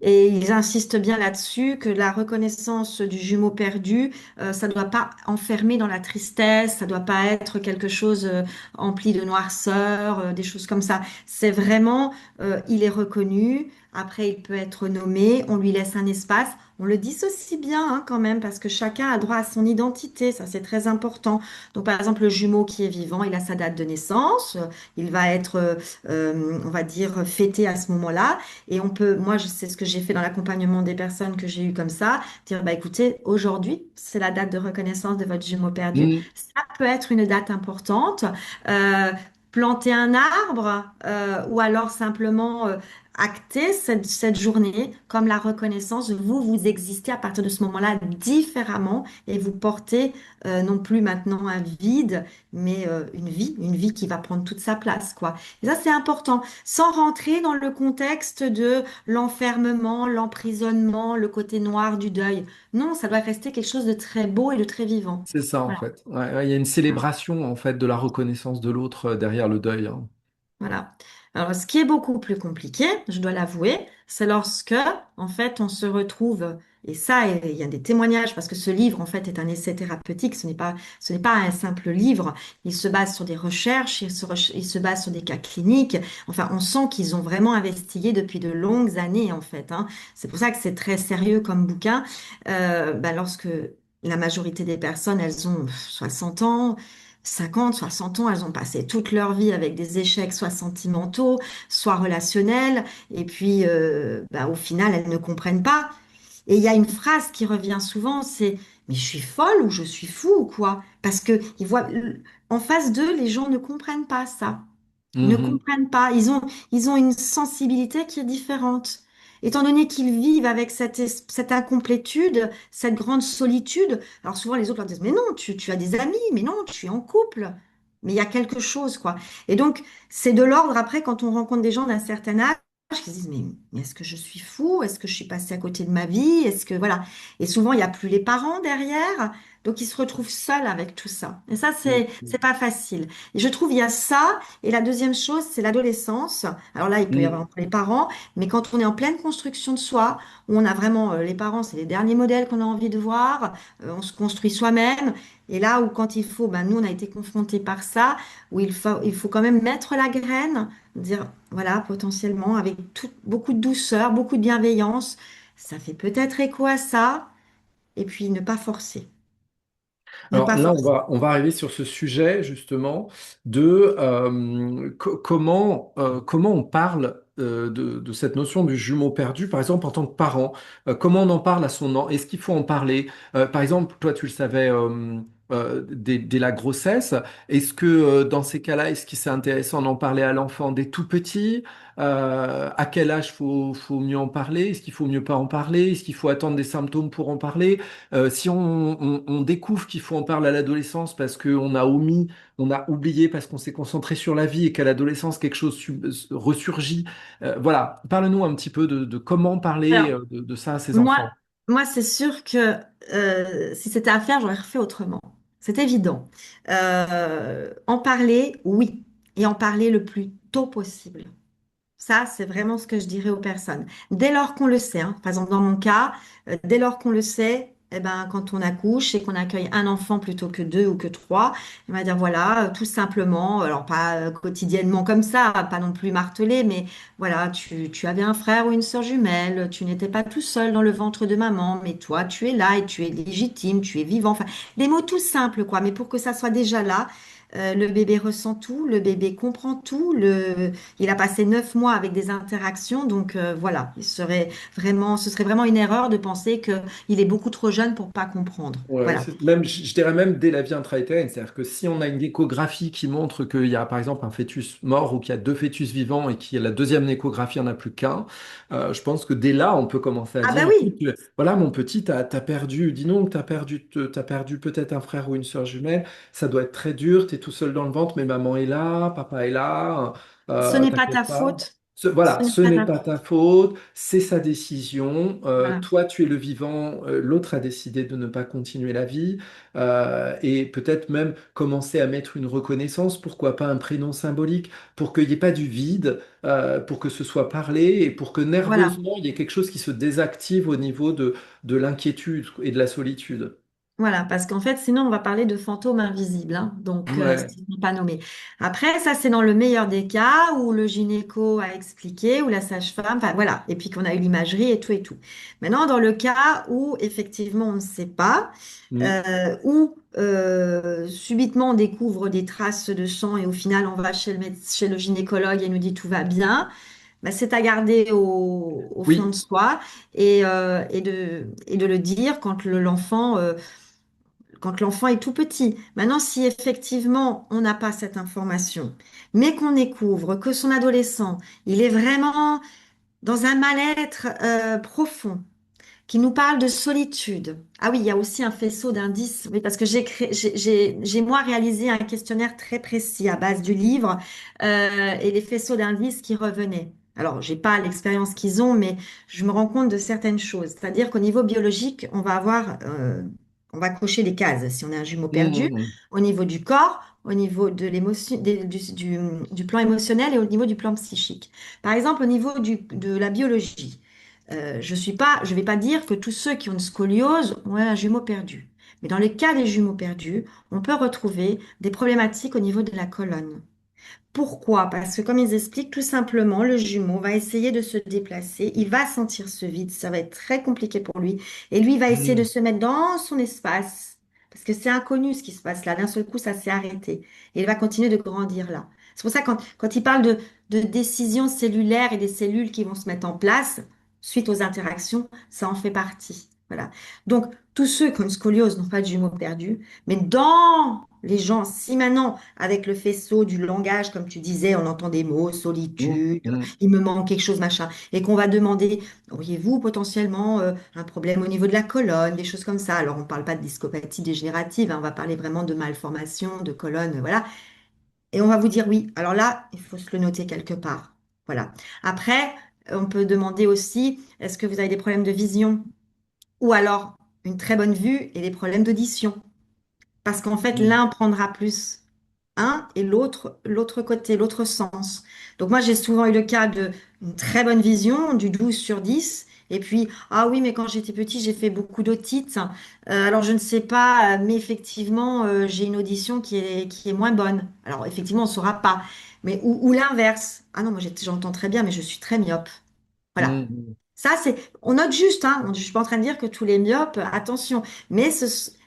Et ils insistent bien là-dessus que la reconnaissance du jumeau perdu, ça ne doit pas enfermer dans la tristesse, ça ne doit pas être quelque chose empli de noirceur, des choses comme ça. C'est vraiment, il est reconnu, après il peut être nommé, on lui laisse un espace. On le dissocie bien hein, quand même parce que chacun a droit à son identité, ça c'est très important. Donc par exemple le jumeau qui est vivant, il a sa date de naissance, il va être, on va dire, fêté à ce moment-là. Et on peut, moi, je sais ce que j'ai fait dans l'accompagnement des personnes que j'ai eues comme ça, dire, bah écoutez, aujourd'hui, c'est la date de reconnaissance de votre jumeau perdu. Hmm. Ça peut être une date importante. Euh, Planter un arbre ou alors simplement acter cette journée comme la reconnaissance. Vous existez à partir de ce moment-là différemment et vous portez non plus maintenant un vide, mais une vie qui va prendre toute sa place, quoi. Et ça, c'est important sans rentrer dans le contexte de l'enfermement, l'emprisonnement, le côté noir du deuil. Non, ça doit rester quelque chose de très beau et de très vivant. C'est ça en Voilà. fait. Ouais, ouais, il y a une célébration en fait de la reconnaissance de l'autre derrière le deuil. Hein. Voilà. Alors, ce qui est beaucoup plus compliqué, je dois l'avouer, c'est lorsque, en fait, on se retrouve, et ça, il y a des témoignages, parce que ce livre, en fait, est un essai thérapeutique, ce n'est pas un simple livre, il se base sur des recherches, il se base sur des cas cliniques, enfin, on sent qu'ils ont vraiment investigué depuis de longues années, en fait, hein. C'est pour ça que c'est très sérieux comme bouquin. Lorsque la majorité des personnes, elles ont 60 ans, 50, 60 ans, elles ont passé toute leur vie avec des échecs soit sentimentaux, soit relationnels, et puis au final, elles ne comprennent pas. Et il y a une phrase qui revient souvent, c'est «Mais je suis folle ou je suis fou ou quoi?» Parce que ils voient, en face d'eux, les gens ne comprennent pas ça ne Mhm. comprennent pas. Ils ont une sensibilité qui est différente. Étant donné qu'ils vivent avec cette incomplétude, cette grande solitude, alors souvent les autres leur disent, mais non, tu as des amis, mais non, tu es en couple. Mais il y a quelque chose, quoi. Et donc, c'est de l'ordre après, quand on rencontre des gens d'un certain âge, qui se disent, mais est-ce que je suis fou? Est-ce que je suis passé à côté de ma vie? Est-ce que, voilà. Et souvent, il n'y a plus les parents derrière. Donc, ils se retrouvent seuls avec tout ça. Et ça, c'est pas facile. Et je trouve, il y a ça. Et la deuxième chose, c'est l'adolescence. Alors là, il peut y avoir Mhm. entre les parents, mais quand on est en pleine construction de soi, où on a vraiment, les parents, c'est les derniers modèles qu'on a envie de voir, on se construit soi-même. Et là où quand il faut, ben, nous, on a été confrontés par ça, où il faut quand même mettre la graine, dire, voilà, potentiellement, avec beaucoup de douceur, beaucoup de bienveillance, ça fait peut-être écho à ça, et puis ne pas forcer. Ne Alors pas là, forcer. on va arriver sur ce sujet justement de comment on parle de cette notion du jumeau perdu, par exemple en tant que parent. Comment on en parle à son enfant? Est-ce qu'il faut en parler? Par exemple, toi, tu le savais dès la grossesse. Est-ce que dans ces cas-là, est-ce qu'il c'est intéressant d'en parler à l'enfant dès tout petit? À quel âge faut mieux en parler? Est-ce qu'il faut mieux pas en parler? Est-ce qu'il faut attendre des symptômes pour en parler? Si on découvre qu'il faut en parler à l'adolescence parce qu'on a omis, on a oublié parce qu'on s'est concentré sur la vie et qu'à l'adolescence quelque chose ressurgit. Voilà, parle-nous un petit peu de comment parler Alors, de ça à ses moi, enfants. moi, c'est sûr que si c'était à faire, j'aurais refait autrement. C'est évident. En parler, oui, et en parler le plus tôt possible. Ça, c'est vraiment ce que je dirais aux personnes. Dès lors qu'on le sait, hein, par exemple dans mon cas, dès lors qu'on le sait, eh ben, quand on accouche et qu'on accueille un enfant plutôt que deux ou que trois, on va dire voilà, tout simplement, alors pas quotidiennement comme ça, pas non plus martelé, mais voilà, tu avais un frère ou une sœur jumelle, tu n'étais pas tout seul dans le ventre de maman, mais toi, tu es là et tu es légitime, tu es vivant. Enfin, des mots tout simples, quoi, mais pour que ça soit déjà là. Le bébé ressent tout, le bébé comprend tout, il a passé 9 mois avec des interactions, donc voilà, ce serait vraiment une erreur de penser que il est beaucoup trop jeune pour pas comprendre. Ouais, Voilà. même, je dirais même dès la vie intra-utérine, c'est-à-dire que si on a une échographie qui montre qu'il y a par exemple un fœtus mort ou qu'il y a deux fœtus vivants et qu'il y a la deuxième échographie, il n'y en a plus qu'un, je pense que dès là, on peut commencer à Ah bah dire, écoute, oui, voilà mon petit, t'as perdu, dis donc, t'as perdu peut-être un frère ou une sœur jumelle, ça doit être très dur, t'es tout seul dans le ventre, mais maman est là, papa est là, ce n'est pas ta t'inquiète pas. faute. Voilà, Ce n'est ce pas n'est ta pas faute. ta faute, c'est sa décision. Voilà. Toi, tu es le vivant, l'autre a décidé de ne pas continuer la vie. Et peut-être même commencer à mettre une reconnaissance, pourquoi pas un prénom symbolique, pour qu'il n'y ait pas du vide, pour que ce soit parlé et pour que Voilà. nerveusement, il y ait quelque chose qui se désactive au niveau de l'inquiétude et de la solitude. Voilà, parce qu'en fait, sinon, on va parler de fantômes invisibles, hein, donc Ouais. s'ils ne sont pas nommés. Après, ça, c'est dans le meilleur des cas où le gynéco a expliqué, ou la sage-femme, enfin voilà, et puis qu'on a eu l'imagerie et tout et tout. Maintenant, dans le cas où effectivement on ne sait pas, Mm. où subitement on découvre des traces de sang et au final on va chez le gynécologue et il nous dit tout va bien, bah, c'est à garder au fond de Oui. soi et de le dire quand quand l'enfant est tout petit. Maintenant, si effectivement on n'a pas cette information, mais qu'on découvre que son adolescent, il est vraiment dans un mal-être profond, qui nous parle de solitude. Ah oui, il y a aussi un faisceau d'indices, oui, parce que j'ai moi réalisé un questionnaire très précis à base du livre et les faisceaux d'indices qui revenaient. Alors, j'ai pas l'expérience qu'ils ont, mais je me rends compte de certaines choses. C'est-à-dire qu'au niveau biologique, on va cocher des cases si on est un jumeau perdu, Mm. au niveau du corps, au niveau de l'émotion, du plan émotionnel et au niveau du plan psychique. Par exemple, au niveau de la biologie. Je vais pas dire que tous ceux qui ont une scoliose ont un jumeau perdu. Mais dans le cas des jumeaux perdus, on peut retrouver des problématiques au niveau de la colonne. Pourquoi? Parce que comme ils expliquent, tout simplement, le jumeau va essayer de se déplacer, il va sentir ce vide, ça va être très compliqué pour lui, et lui va essayer de Mm. se mettre dans son espace, parce que c'est inconnu ce qui se passe là, d'un seul coup, ça s'est arrêté, et il va continuer de grandir là. C'est pour ça quand il parle de décision cellulaire et des cellules qui vont se mettre en place suite aux interactions, ça en fait partie. Voilà. Donc, tous ceux qui ont une scoliose n'ont pas de jumeaux perdus, mais dans les gens, si maintenant, avec le faisceau du langage, comme tu disais, on entend des mots, Mm. solitude, Mm. il me manque quelque chose, machin, et qu'on va demander, auriez-vous potentiellement un problème au niveau de la colonne, des choses comme ça. Alors, on ne parle pas de discopathie dégénérative, hein, on va parler vraiment de malformation, de colonne, voilà. Et on va vous dire oui. Alors là, il faut se le noter quelque part. Voilà. Après, on peut demander aussi, est-ce que vous avez des problèmes de vision? Ou alors, une très bonne vue et des problèmes d'audition. Parce qu'en fait, Mm. l'un prendra plus un et l'autre côté, l'autre sens. Donc moi, j'ai souvent eu le cas de une très bonne vision, du 12 sur 10. Et puis, ah oui, mais quand j'étais petit, j'ai fait beaucoup d'otite. Alors, je ne sais pas, mais effectivement, j'ai une audition qui est moins bonne. Alors, effectivement, on ne saura pas. Mais, ou l'inverse. Ah non, moi, j'entends très bien, mais je suis très myope. Voilà. Mm. Ça, on note juste, hein. Je suis pas en train de dire que tous les myopes, attention. Mais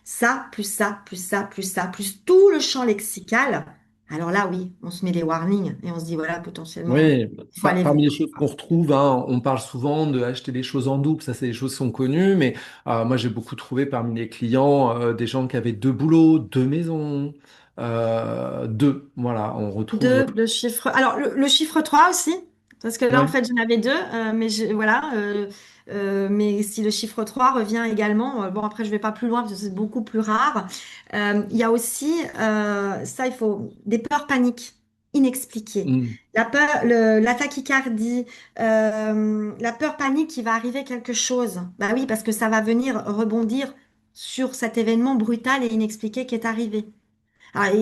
ça, plus ça, plus ça, plus ça, plus tout le champ lexical. Alors là, oui, on se met des warnings et on se dit, voilà, potentiellement, Oui, il faut aller parmi les voir. choses qu'on retrouve, hein, on parle souvent de acheter des choses en double, ça c'est des choses qui sont connues, mais moi j'ai beaucoup trouvé parmi les clients des gens qui avaient deux boulots, deux maisons, deux, voilà, on retrouve. Le chiffre. Alors, le chiffre 3 aussi, parce que là, en Ouais. fait, j'en avais deux, voilà. Mais si le chiffre 3 revient également, bon, après, je vais pas plus loin parce que c'est beaucoup plus rare. Il y a aussi, ça, il faut, des peurs paniques inexpliquées. Mm. La tachycardie, la peur panique qui va arriver quelque chose. Bah oui, parce que ça va venir rebondir sur cet événement brutal et inexpliqué qui est arrivé. Alors,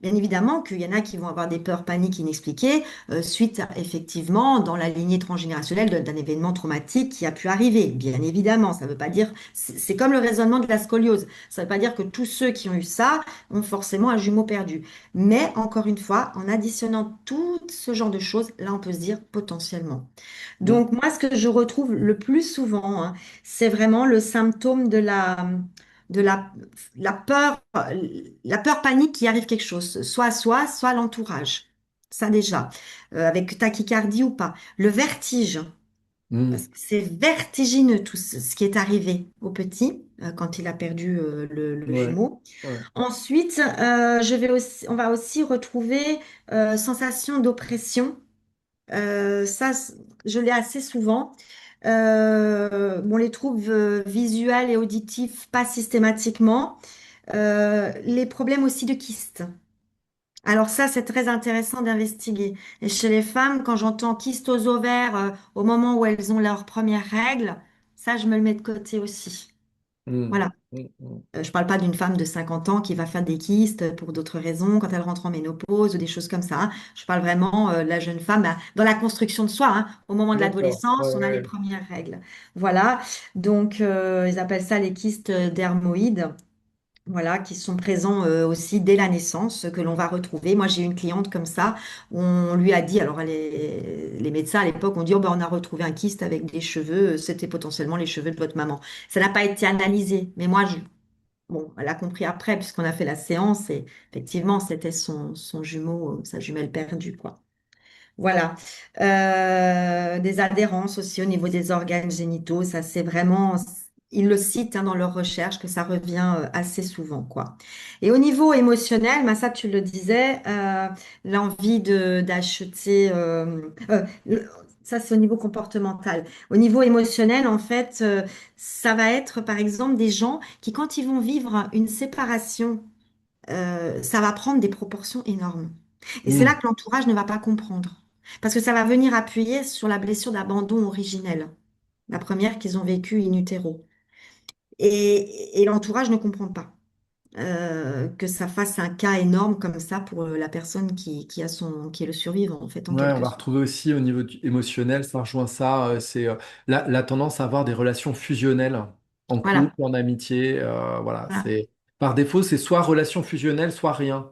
bien évidemment qu'il y en a qui vont avoir des peurs paniques inexpliquées suite effectivement dans la lignée transgénérationnelle d'un événement traumatique qui a pu arriver. Bien évidemment, ça veut pas dire, c'est comme le raisonnement de la scoliose. Ça veut pas dire que tous ceux qui ont eu ça ont forcément un jumeau perdu. Mais encore une fois, en additionnant tout ce genre de choses, là, on peut se dire potentiellement. Mm. Donc moi, ce que je retrouve le plus souvent, hein, c'est vraiment le symptôme de la peur panique qu'il arrive quelque chose, soit à soi, soit à l'entourage. Ça déjà, avec tachycardie ou pas. Le vertige, parce Mm. que c'est vertigineux tout ce qui est arrivé au petit quand il a perdu le Ouais. jumeau. Ouais. Ensuite, on va aussi retrouver sensation d'oppression. Ça, je l'ai assez souvent. On les trouve visuels et auditifs, pas systématiquement. Les problèmes aussi de kyste. Alors ça, c'est très intéressant d'investiguer. Et chez les femmes, quand j'entends kyste aux ovaires au moment où elles ont leurs premières règles, ça, je me le mets de côté aussi. Mm. Voilà. Mm. Mm. Je parle pas d'une femme de 50 ans qui va faire des kystes pour d'autres raisons quand elle rentre en ménopause ou des choses comme ça, hein. Je parle vraiment de la jeune femme bah, dans la construction de soi, hein. Au moment de D'accord. Ouais, l'adolescence, on a les ouais. premières règles. Voilà. Donc, ils appellent ça les kystes dermoïdes. Voilà, qui sont présents aussi dès la naissance, que l'on va retrouver. Moi, j'ai une cliente comme ça, où on lui a dit, alors les médecins à l'époque ont dit, oh, ben, on a retrouvé un kyste avec des cheveux, c'était potentiellement les cheveux de votre maman. Ça n'a pas été analysé, mais moi, bon, elle a compris après, puisqu'on a fait la séance, et effectivement, c'était son jumeau, sa jumelle perdue, quoi. Voilà. Des adhérences aussi au niveau des organes génitaux, ça c'est vraiment, ils le citent hein, dans leurs recherches que ça revient assez souvent, quoi. Et au niveau émotionnel, bah, ça tu le disais, l'envie d'acheter, ça c'est au niveau comportemental. Au niveau émotionnel, en fait, ça va être par exemple des gens qui quand ils vont vivre une séparation, ça va prendre des proportions énormes. Et c'est là Mm. que l'entourage ne va pas comprendre. Parce que ça va venir appuyer sur la blessure d'abandon originelle, la première qu'ils ont vécue in utero. Et l'entourage ne comprend pas que ça fasse un cas énorme comme ça pour la personne qui est le survivant, en fait, en Ouais, on quelque va sorte. retrouver aussi au niveau émotionnel, ça rejoint ça, c'est la tendance à avoir des relations fusionnelles en couple, Voilà. en amitié, voilà, Voilà. c'est par défaut, c'est soit relation fusionnelle, soit rien.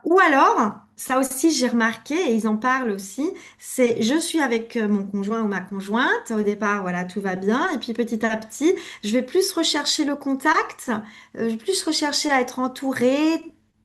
Ou alors, ça aussi j'ai remarqué, et ils en parlent aussi, c'est je suis avec mon conjoint ou ma conjointe, au départ voilà tout va bien, et puis petit à petit je vais plus rechercher le contact, je vais plus rechercher à être entourée,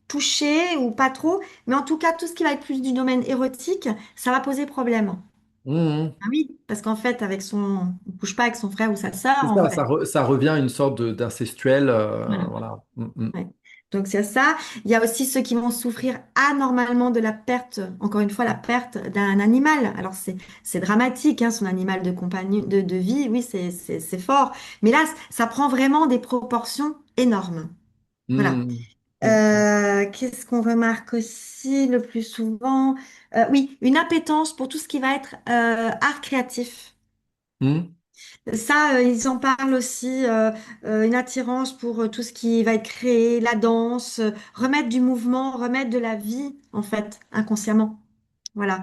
touchée ou pas trop, mais en tout cas tout ce qui va être plus du domaine érotique, ça va poser problème. Mhm. Ah oui, parce qu'en fait on couche pas avec son frère ou sa sœur C'est en ça, vrai. ça revient à une sorte d'incestuel, Voilà. voilà. Mhm. Ouais. Donc c'est ça. Il y a aussi ceux qui vont souffrir anormalement de la perte, encore une fois, la perte d'un animal. Alors c'est dramatique, hein, son animal de compagnie, de vie, oui, c'est fort. Mais là, ça prend vraiment des proportions énormes. Voilà. Mhm. Mhm. Qu'est-ce qu'on remarque aussi le plus souvent? Oui, une appétence pour tout ce qui va être art créatif. Mhm. Ça, ils en parlent aussi, une attirance pour tout ce qui va être créé, la danse, remettre du mouvement, remettre de la vie, en fait, inconsciemment. Voilà.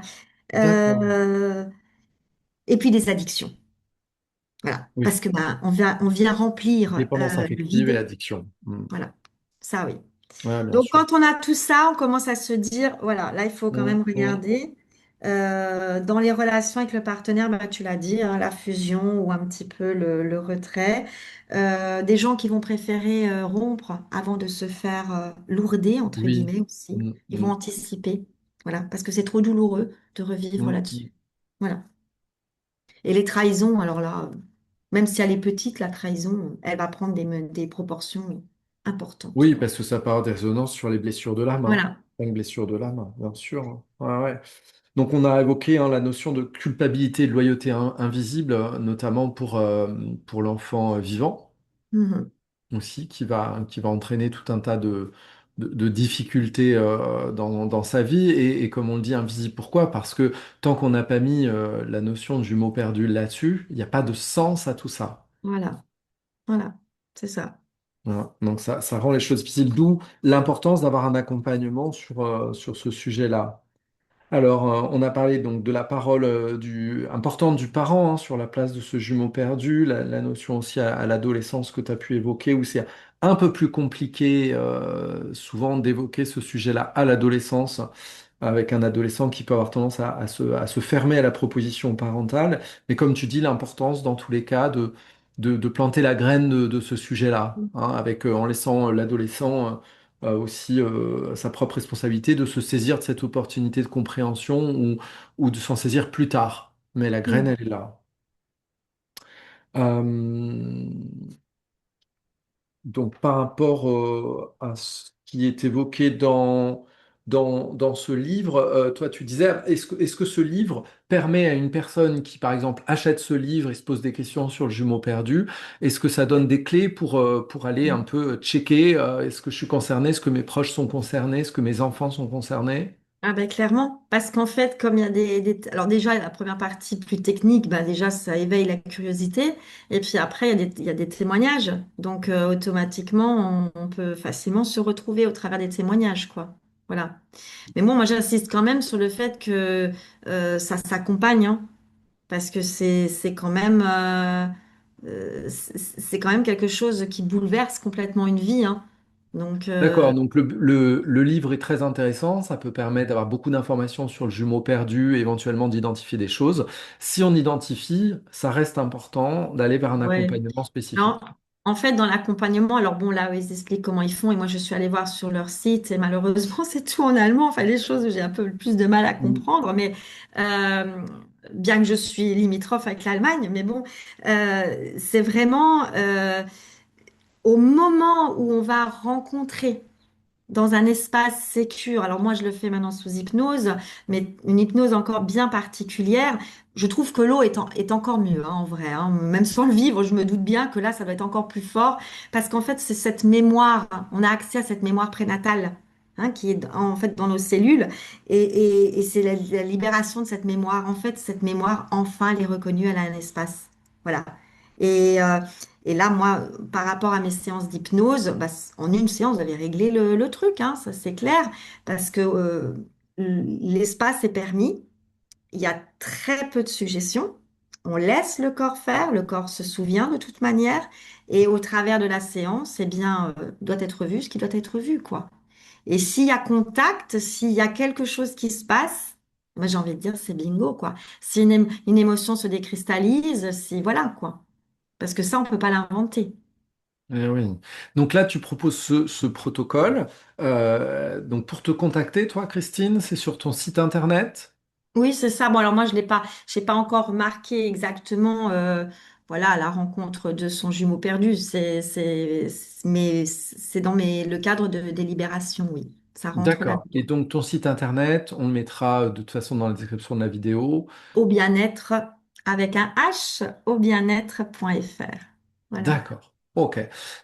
D'accord. Euh, et puis des addictions. Voilà. Parce Oui, que ben, on vient remplir dépendance le affective et vide. addiction. Mhm. Voilà. Ça, oui. Ouais, bien Donc, sûr. quand on a tout ça, on commence à se dire, voilà, là, il faut quand même Mhm. Mhm. regarder. Dans les relations avec le partenaire, bah, tu l'as dit, hein, la fusion ou un petit peu le retrait. Des gens qui vont préférer rompre avant de se faire lourder, entre Oui. guillemets aussi. Mhm. Ils vont Mhm. anticiper, voilà, parce que c'est trop douloureux de revivre Mhm. là-dessus. Voilà. Et les trahisons, alors là, même si elle est petite, la trahison, elle va prendre des proportions importantes, Oui, quoi. parce que ça part des résonances sur les blessures de l'âme, hein. Voilà. Une blessure de l'âme, bien sûr, hein. Ouais, ouais. Donc on a évoqué hein, la notion de culpabilité et de loyauté invisible, notamment pour l'enfant vivant Mhm. aussi, qui va entraîner tout un tas de difficultés dans sa vie. Et comme on le dit, invisible, pourquoi? Parce que tant qu'on n'a pas mis la notion de jumeau perdu là-dessus, il n'y a pas de sens à tout ça. Voilà. Voilà. C'est ça. Voilà. Donc ça rend les choses difficiles, d'où l'importance d'avoir un accompagnement sur ce sujet-là. Alors, on a parlé donc de la parole importante du parent, hein, sur la place de ce jumeau perdu, la notion aussi à l'adolescence que tu as pu évoquer, où c'est un peu plus compliqué souvent d'évoquer ce sujet-là à l'adolescence, avec un adolescent qui peut avoir tendance à se fermer à la proposition parentale. Mais comme tu dis, l'importance dans tous les cas de planter la graine de ce sujet-là, hein, en laissant l'adolescent aussi sa propre responsabilité de se saisir de cette opportunité de compréhension ou de s'en saisir plus tard. Mais la graine, Mm. elle est là. Euh, donc, par rapport à ce qui est évoqué dans ce livre, toi, tu disais, est-ce que ce livre permet à une personne qui, par exemple, achète ce livre et se pose des questions sur le jumeau perdu, est-ce que ça donne des clés pour aller un peu checker, est-ce que je suis concerné, est-ce que mes proches sont concernés, est-ce que mes enfants sont concernés? Ah ben clairement, parce qu'en fait, comme il y a Alors déjà, la première partie plus technique, ben déjà, ça éveille la curiosité. Et puis après, il y a des témoignages. Donc automatiquement, on peut facilement se retrouver au travers des témoignages, quoi. Voilà. Mais bon, moi, j'insiste quand même sur le fait que ça s'accompagne, hein, parce que c'est quand même... c'est quand même quelque chose qui bouleverse complètement une vie, hein. Donc, D'accord, donc le livre est très intéressant, ça peut permettre d'avoir beaucoup d'informations sur le jumeau perdu, éventuellement d'identifier des choses. Si on identifie, ça reste important d'aller vers un ouais. accompagnement Non, spécifique. en fait, dans l'accompagnement, alors bon, là, ils expliquent comment ils font, et moi, je suis allée voir sur leur site, et malheureusement, c'est tout en allemand, enfin, les choses où j'ai un peu le plus de mal à Mm. comprendre, mais euh, bien que je suis limitrophe avec l'Allemagne, mais bon, c'est vraiment au moment où on va rencontrer dans un espace sécure. Alors moi, je le fais maintenant sous hypnose, mais une hypnose encore bien particulière. Je trouve que l'eau est encore mieux, hein, en vrai, hein. Même sans le vivre, je me doute bien que là, ça doit être encore plus fort, parce qu'en fait, c'est cette mémoire. On a accès à cette mémoire prénatale, hein, qui est en fait dans nos cellules, et c'est la libération de cette mémoire. En fait, cette mémoire, enfin, elle est reconnue, elle a un espace. Voilà. Et, euh, et là, moi, par rapport à mes séances d'hypnose, bah, en une séance, j'avais réglé le truc, hein, ça c'est clair, parce que l'espace est permis, il y a très peu de suggestions, on laisse le corps faire, le corps se souvient de toute manière, et au travers de la séance, eh bien, doit être vu ce qui doit être vu, quoi. Et s'il y a contact, s'il y a quelque chose qui se passe, moi j'ai envie de dire c'est bingo, quoi. Si une émotion se décristallise, si voilà, quoi. Parce que ça, on peut pas l'inventer. Eh oui. Donc là, tu proposes ce protocole. Donc pour te contacter, toi, Christine, c'est sur ton site internet. Oui, c'est ça. Bon, alors moi, j'ai pas encore marqué exactement, voilà, la rencontre de son jumeau perdu. Mais c'est dans le cadre de délibération, oui. Ça rentre D'accord. Et là-dedans. donc ton site internet, on le mettra de toute façon dans la description de la vidéo. Au bien-être avec un H, au bien-être.fr. Voilà. D'accord. Ok.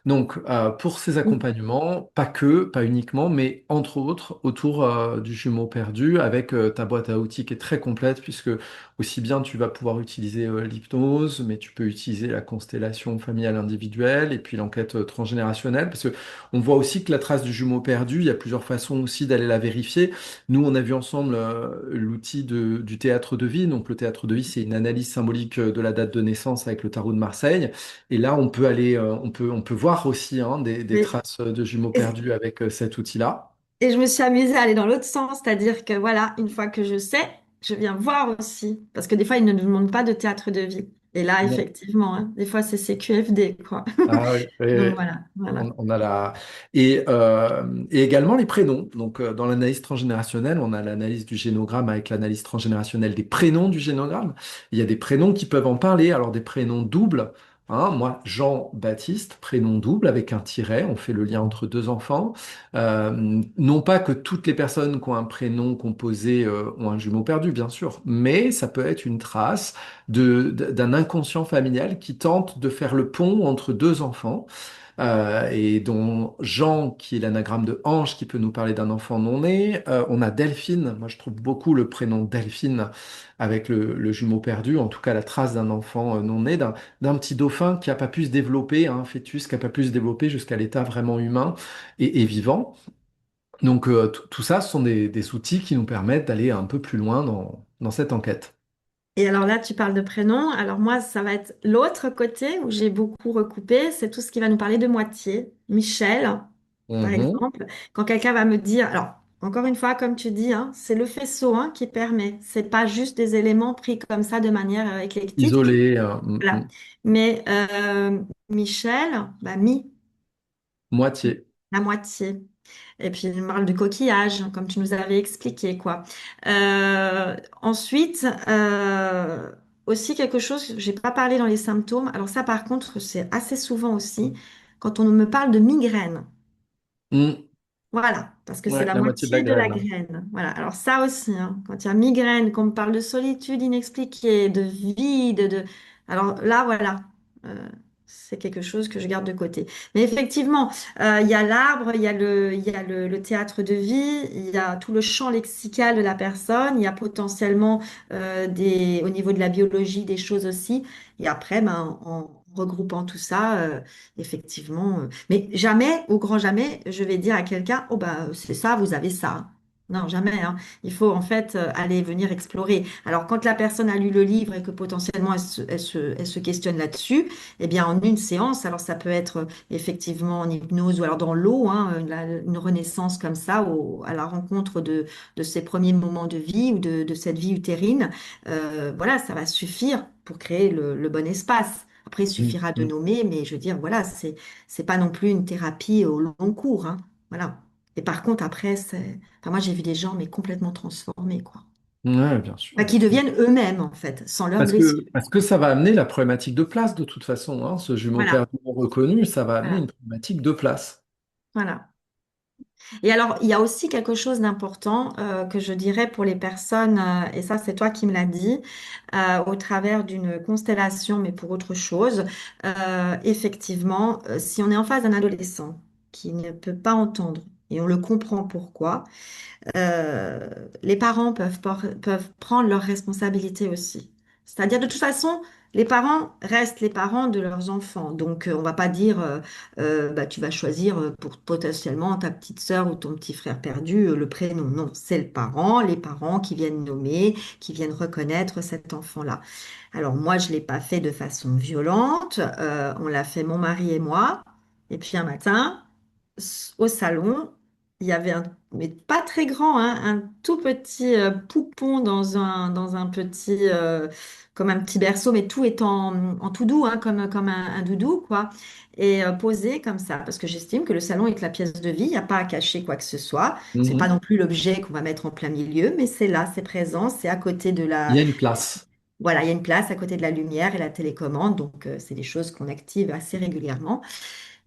Donc, pour ces accompagnements, pas uniquement, mais entre autres autour du jumeau perdu, avec ta boîte à outils qui est très complète, puisque aussi bien tu vas pouvoir utiliser l'hypnose, mais tu peux utiliser la constellation familiale individuelle et puis l'enquête transgénérationnelle, parce que on voit aussi que la trace du jumeau perdu, il y a plusieurs façons aussi d'aller la vérifier. Nous, on a vu ensemble l'outil du théâtre de vie. Donc, le théâtre de vie, c'est une analyse symbolique de la date de naissance avec le tarot de Marseille. Et là, on peut aller, on peut voir aussi hein, des Mais- traces de jumeaux et, perdus avec cet outil-là. et je me suis amusée à aller dans l'autre sens, c'est-à-dire que voilà, une fois que je sais, je viens voir aussi. Parce que des fois, ils ne nous demandent pas de théâtre de vie. Et là, Non. effectivement, hein, des fois, c'est CQFD, quoi. Ah oui, oui, Donc oui. voilà, voilà. On a et également les prénoms. Donc, dans l'analyse transgénérationnelle, on a l'analyse du génogramme avec l'analyse transgénérationnelle des prénoms du génogramme. Il y a des prénoms qui peuvent en parler. Alors, des prénoms doubles. Hein, moi, Jean-Baptiste, prénom double avec un tiret. On fait le lien entre deux enfants. Non pas que toutes les personnes qui ont un prénom composé ont un jumeau perdu, bien sûr, mais ça peut être une trace d'un inconscient familial qui tente de faire le pont entre deux enfants. et dont Jean, qui est l'anagramme de Ange, qui peut nous parler d'un enfant non né. On a Delphine, moi je trouve beaucoup le prénom Delphine avec le jumeau perdu, en tout cas la trace d'un enfant non né, d'un petit dauphin qui n'a pas pu se développer, un fœtus qui n'a pas pu se développer jusqu'à l'état vraiment humain et vivant. Donc tout ça, ce sont des outils qui nous permettent d'aller un peu plus loin dans cette enquête. Et alors là, tu parles de prénom. Alors moi, ça va être l'autre côté où j'ai beaucoup recoupé. C'est tout ce qui va nous parler de moitié. Michel, par Mhm. exemple. Quand quelqu'un va me dire, alors encore une fois, comme tu dis, hein, c'est le faisceau hein, qui permet. C'est pas juste des éléments pris comme ça de manière éclectique. Isolé, Voilà. Mais Michel, bah, moitié. la moitié. Et puis, il me parle de coquillage, comme tu nous avais expliqué, quoi. Ensuite, aussi quelque chose que j'ai pas parlé dans les symptômes. Alors ça, par contre, c'est assez souvent aussi quand on me parle de migraine. Mm. Voilà, parce que c'est Ouais, la la moitié de la moitié de la graine. Hein. graine. Voilà, alors ça aussi, hein, quand il y a migraine, qu'on me parle de solitude inexpliquée, de vide, Alors là, voilà, euh, c'est quelque chose que je garde de côté. Mais effectivement, il y a l'arbre, il y a le théâtre de vie, il y a tout le champ lexical de la personne, il y a potentiellement au niveau de la biologie, des choses aussi. Et après, ben, en regroupant tout ça, effectivement, mais jamais, au grand jamais, je vais dire à quelqu'un, oh bah c'est ça, vous avez ça. Non, jamais, hein. Il faut en fait aller venir explorer. Alors quand la personne a lu le livre et que potentiellement elle se questionne là-dessus, eh bien en une séance, alors ça peut être effectivement en hypnose ou alors dans l'eau, hein, une renaissance comme ça à la rencontre de ses premiers moments de vie ou de cette vie utérine. Voilà, ça va suffire pour créer le bon espace. Après, il Mm, suffira de mm. nommer, mais je veux dire, voilà, c'est pas non plus une thérapie au long cours, hein. Voilà. Et par contre, après, enfin, moi, j'ai vu des gens, mais complètement transformés, quoi. Ouais, bien sûr. Enfin, qui deviennent eux-mêmes, en fait, sans leurs blessures. Parce que ça va amener la problématique de place de toute façon. Hein. Ce jumeau Voilà, perdu non reconnu, ça va amener voilà, une problématique de place. voilà. Et alors, il y a aussi quelque chose d'important que je dirais pour les personnes, et ça, c'est toi qui me l'as dit, au travers d'une constellation, mais pour autre chose. Effectivement, si on est en face d'un adolescent qui ne peut pas entendre, et on le comprend pourquoi, euh, les parents peuvent prendre leurs responsabilités aussi. C'est-à-dire, de toute façon, les parents restent les parents de leurs enfants. Donc, on va pas dire, bah, tu vas choisir pour potentiellement ta petite sœur ou ton petit frère perdu le prénom. Non, c'est le parent, les parents qui viennent nommer, qui viennent reconnaître cet enfant-là. Alors, moi, je l'ai pas fait de façon violente. On l'a fait mon mari et moi. Et puis, un matin, au salon, il y avait mais pas très grand, hein, un tout petit poupon dans un petit, comme un petit berceau, mais tout est en tout doux, hein, comme un doudou, quoi, et posé comme ça, parce que j'estime que le salon est la pièce de vie, il n'y a pas à cacher quoi que ce soit. C'est pas Mhm. non plus l'objet qu'on va mettre en plein milieu, mais c'est là, c'est présent, c'est à côté de Il la, y a une place. voilà, il y a une place à côté de la lumière et la télécommande, donc c'est des choses qu'on active assez régulièrement.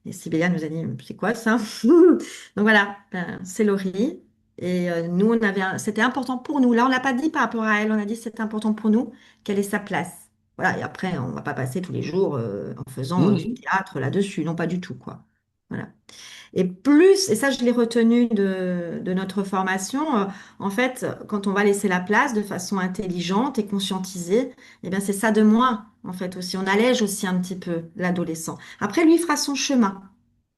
Et Sibélia nous a dit, c'est quoi ça? Donc voilà, ben, c'est Laurie. Et nous, c'était important pour nous. Là, on l'a pas dit par rapport à elle, on a dit c'est important pour nous qu'elle ait sa place. Voilà, et après, on va pas passer tous les jours en faisant du Mhm. théâtre là-dessus. Non, pas du tout, quoi. Voilà. Et plus, et ça je l'ai retenu de notre formation, en fait, quand on va laisser la place de façon intelligente et conscientisée, eh bien c'est ça de moins, en fait aussi. On allège aussi un petit peu l'adolescent. Après, lui il fera son chemin,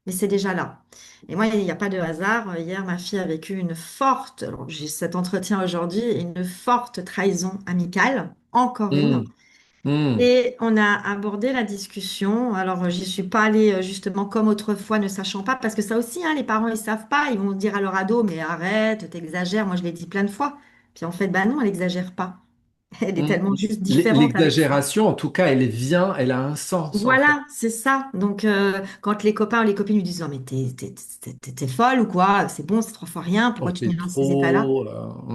mais c'est déjà là. Et moi, il n'y a pas de hasard. Hier, ma fille a vécu une forte, alors j'ai cet entretien aujourd'hui, une forte trahison amicale, encore une. Mhm. Mhm. Et on a abordé la discussion. Alors, j'y suis pas allée justement comme autrefois, ne sachant pas, parce que ça aussi, hein, les parents, ils savent pas. Ils vont dire à leur ado, mais arrête, t'exagères. Moi, je l'ai dit plein de fois. Puis en fait, bah non, elle exagère pas. Elle est Mhm. tellement juste différente avec ça. L'exagération, en tout cas, elle vient, elle a un sens, en fait. Voilà, c'est ça. Donc, quand les copains ou les copines lui disent, non, mais t'es folle ou quoi? C'est bon, c'est trois fois rien. On Pourquoi tu te fait mets dans ces états-là? trop.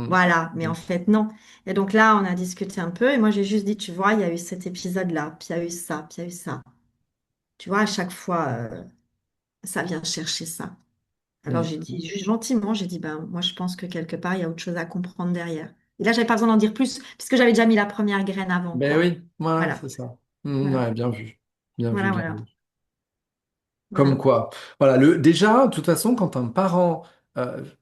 Voilà, mais en fait, non. Et donc là, on a discuté un peu et moi, j'ai juste dit, tu vois, il y a eu cet épisode-là, puis il y a eu ça, puis il y a eu ça. Tu vois, à chaque fois, ça vient chercher ça. Alors Mhm. j'ai dit, juste gentiment, j'ai dit, ben, moi je pense que quelque part, il y a autre chose à comprendre derrière. Et là, j'avais pas besoin d'en dire plus, puisque j'avais déjà mis la première graine avant, Ben quoi. oui, voilà, Voilà, c'est ça. Mhm, voilà, ouais, bien vu. Bien vu, voilà, bien voilà. vu. Comme Voilà. quoi. Voilà, déjà, de toute façon, quand un parent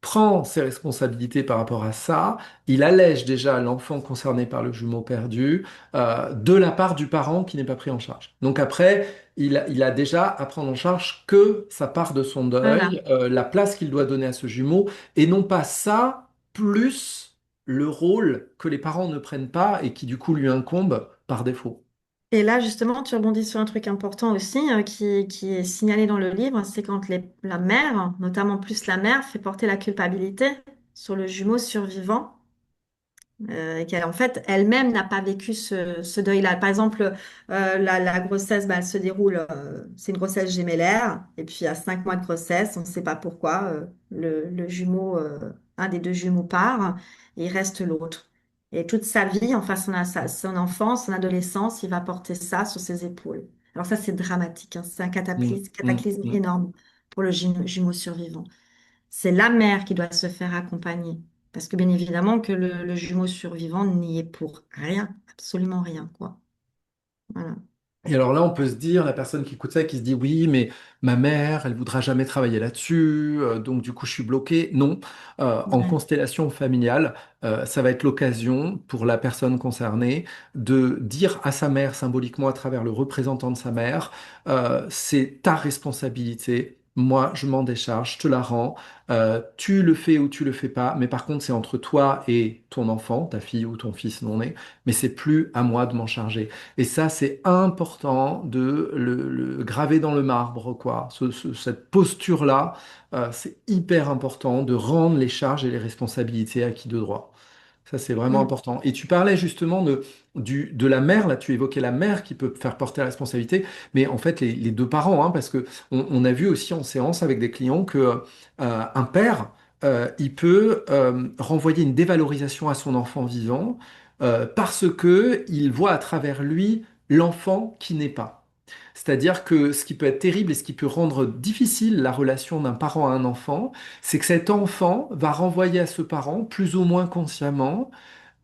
prend ses responsabilités par rapport à ça, il allège déjà l'enfant concerné par le jumeau perdu de la part du parent qui n'est pas pris en charge. Donc après, il a déjà à prendre en charge que sa part de son Voilà. deuil, la place qu'il doit donner à ce jumeau, et non pas ça, plus le rôle que les parents ne prennent pas et qui du coup lui incombe par défaut. Et là, justement, tu rebondis sur un truc important aussi qui est signalé dans le livre, c'est quand la mère, notamment plus la mère, fait porter la culpabilité sur le jumeau survivant. Et qu'elle, en fait, elle-même n'a pas vécu ce deuil-là. Par exemple, la grossesse, bah, elle se déroule, c'est une grossesse gémellaire, et puis à 5 mois de grossesse, on ne sait pas pourquoi, le jumeau, un des deux jumeaux part, et il reste l'autre. Et toute sa vie, enfin son enfance, son adolescence, il va porter ça sur ses épaules. Alors ça, c'est dramatique, hein. C'est un Mm, mm, cataclysme mm. énorme pour le jumeau survivant. C'est la mère qui doit se faire accompagner. Parce que bien évidemment que le jumeau survivant n'y est pour rien, absolument rien, quoi. Voilà. Et alors là, on peut se dire, la personne qui écoute ça, qui se dit, oui, mais ma mère, elle voudra jamais travailler là-dessus, donc du coup, je suis bloqué. Non. En Ouais. constellation familiale, ça va être l'occasion pour la personne concernée de dire à sa mère, symboliquement à travers le représentant de sa mère, c'est ta responsabilité. Moi, je m'en décharge, je te la rends. Tu le fais ou tu le fais pas, mais par contre, c'est entre toi et ton enfant, ta fille ou ton fils non-né, mais c'est plus à moi de m'en charger. Et ça, c'est important de le graver dans le marbre, quoi. Cette posture-là, c'est hyper important de rendre les charges et les responsabilités à qui de droit. Ça, c'est vraiment Mm. important. Et tu parlais justement de la mère, là, tu évoquais la mère qui peut faire porter la responsabilité, mais en fait, les deux parents, hein, parce que on a vu aussi en séance avec des clients que un père, il peut renvoyer une dévalorisation à son enfant vivant parce que il voit à travers lui l'enfant qui n'est pas. C'est-à-dire que ce qui peut être terrible et ce qui peut rendre difficile la relation d'un parent à un enfant, c'est que cet enfant va renvoyer à ce parent, plus ou moins consciemment,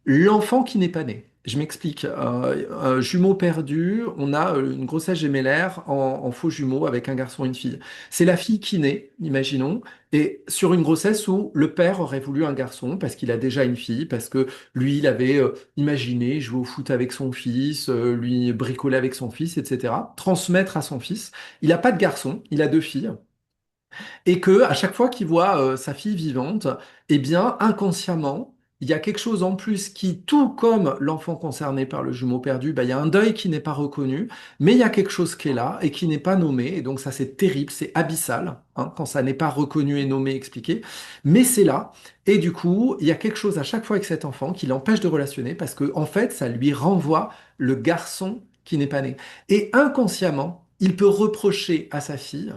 l'enfant qui n'est pas né. Je m'explique. Un jumeau perdu, on a une grossesse gémellaire en faux jumeau avec un garçon et une fille. C'est la fille qui naît, imaginons, et sur une grossesse où le père aurait voulu un garçon parce qu'il a déjà une fille, parce que lui, il avait imaginé jouer au foot avec son fils, lui bricoler avec son fils, etc. Transmettre à son fils. Il n'a pas de garçon, il a deux filles et que à chaque fois qu'il voit sa fille vivante, eh bien inconsciemment, il y a quelque chose en plus qui, tout comme l'enfant concerné par le jumeau perdu, bah, il y a un deuil qui n'est pas reconnu, mais il y a quelque chose qui est là et qui n'est pas nommé, et donc ça c'est terrible, c'est abyssal, hein, quand ça n'est pas reconnu et nommé, expliqué, mais c'est là, et du coup, il y a quelque chose à chaque fois avec cet enfant qui l'empêche de relationner, parce que en fait, ça lui renvoie le garçon qui n'est pas né. Et inconsciemment, il peut reprocher à sa fille,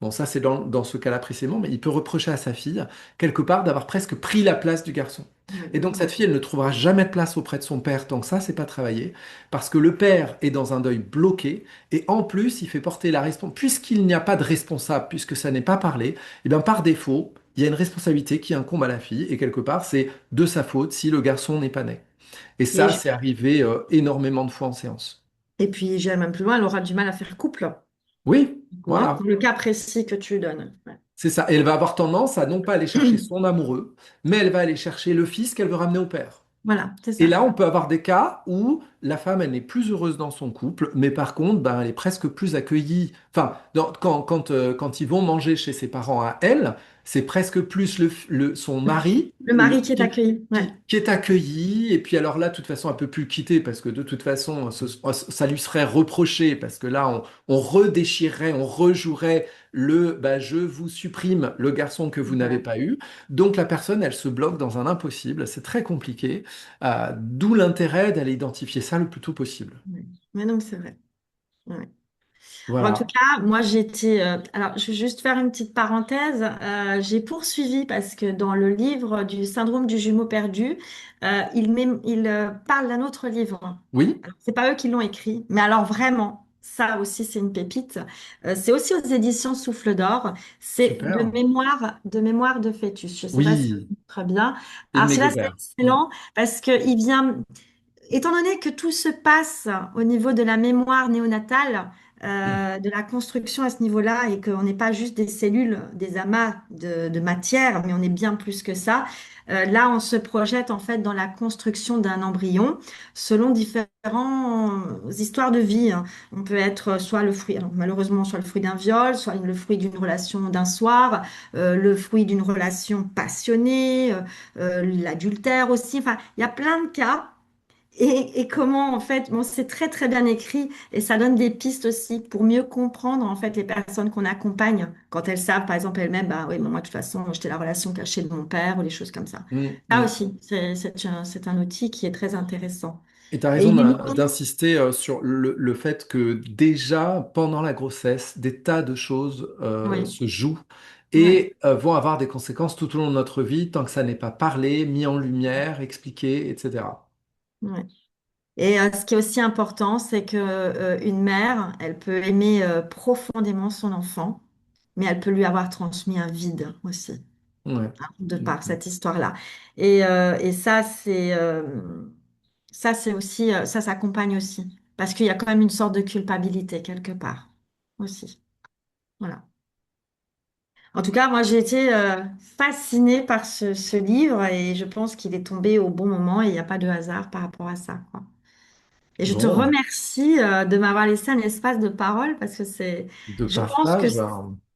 bon, ça, c'est dans ce cas-là précisément, mais il peut reprocher à sa fille, quelque part, d'avoir presque pris la place du garçon. Et donc, cette Ouais. fille, elle ne trouvera jamais de place auprès de son père tant que ça, c'est pas travaillé, parce que le père est dans un deuil bloqué, et en plus, il fait porter la responsabilité, puisqu'il n'y a pas de responsable, puisque ça n'est pas parlé, et bien, par défaut, il y a une responsabilité qui incombe à la fille, et quelque part, c'est de sa faute si le garçon n'est pas né. Et Et, ça, c'est arrivé énormément de fois en séance. et puis, j'irai même plus loin, elle aura du mal à faire couple, Oui, du coup, hein, voilà. pour le cas précis que tu donnes. Ouais. C'est ça. Et elle va avoir tendance à non pas aller chercher son amoureux, mais elle va aller chercher le fils qu'elle veut ramener au père. Voilà, c'est Et ça. là, on peut avoir des cas où la femme, elle n'est plus heureuse dans son couple, mais par contre, ben, elle est presque plus accueillie. Enfin, quand ils vont manger chez ses parents à elle, c'est presque plus son mari Le mari qui est accueilli. Ouais. qui est accueilli. Et puis alors là, de toute façon, elle peut plus le quitter parce que de toute façon, ça lui serait reproché parce que là, on redéchirerait, on rejouerait bah, je vous supprime le garçon que vous n'avez Voilà. pas eu. Donc la personne, elle se bloque dans un impossible. C'est très compliqué. D'où l'intérêt d'aller identifier ça le plus tôt possible. Ouais. Mais donc, c'est vrai. Ouais. En tout Voilà. cas, moi j'ai été. Alors, je vais juste faire une petite parenthèse. J'ai poursuivi parce que dans le livre du syndrome du jumeau perdu, il parle d'un autre livre. Oui, Alors, c'est pas eux qui l'ont écrit, mais alors vraiment, ça aussi c'est une pépite. C'est aussi aux éditions Souffle d'Or. C'est super. de mémoire de fœtus. Je sais pas si Oui, très bien. et de Alors mes celui-là c'est Gobert. Mm. excellent parce que il vient. Étant donné que tout se passe au niveau de la mémoire néonatale, de la construction à ce niveau-là et qu'on n'est pas juste des cellules, des amas de matière, mais on est bien plus que ça. Là, on se projette en fait dans la construction d'un embryon selon différentes histoires de vie, hein. On peut être soit le fruit, alors, malheureusement, soit le fruit d'un viol, soit le fruit d'une relation d'un soir, le fruit d'une relation passionnée, l'adultère aussi. Enfin, il y a plein de cas. Et comment, en fait, bon, c'est très, très bien écrit et ça donne des pistes aussi pour mieux comprendre, en fait, les personnes qu'on accompagne quand elles savent, par exemple, elles-mêmes, bah oui, moi, de toute façon, j'étais la relation cachée de mon père ou les choses comme ça. Mm, Là mm. aussi, c'est un outil qui est très intéressant. Et tu as Et raison il est nourri. d'insister sur le fait que déjà, pendant la grossesse, des tas de choses Oui, se jouent oui, et vont avoir des conséquences tout au long de notre vie tant que ça n'est pas parlé, mis en lumière, expliqué, etc. oui. Et ce qui est aussi important, c'est que une mère, elle peut aimer profondément son enfant, mais elle peut lui avoir transmis un vide aussi, Ouais. hein, de Mm, par mm. cette histoire-là. Et ça, c'est aussi, ça s'accompagne aussi, parce qu'il y a quand même une sorte de culpabilité quelque part aussi. Voilà. En tout cas, moi, j'ai été fascinée par ce livre et je pense qu'il est tombé au bon moment et il n'y a pas de hasard par rapport à ça, quoi. Et je te Bon, remercie de m'avoir laissé un espace de parole parce que de je pense que partage.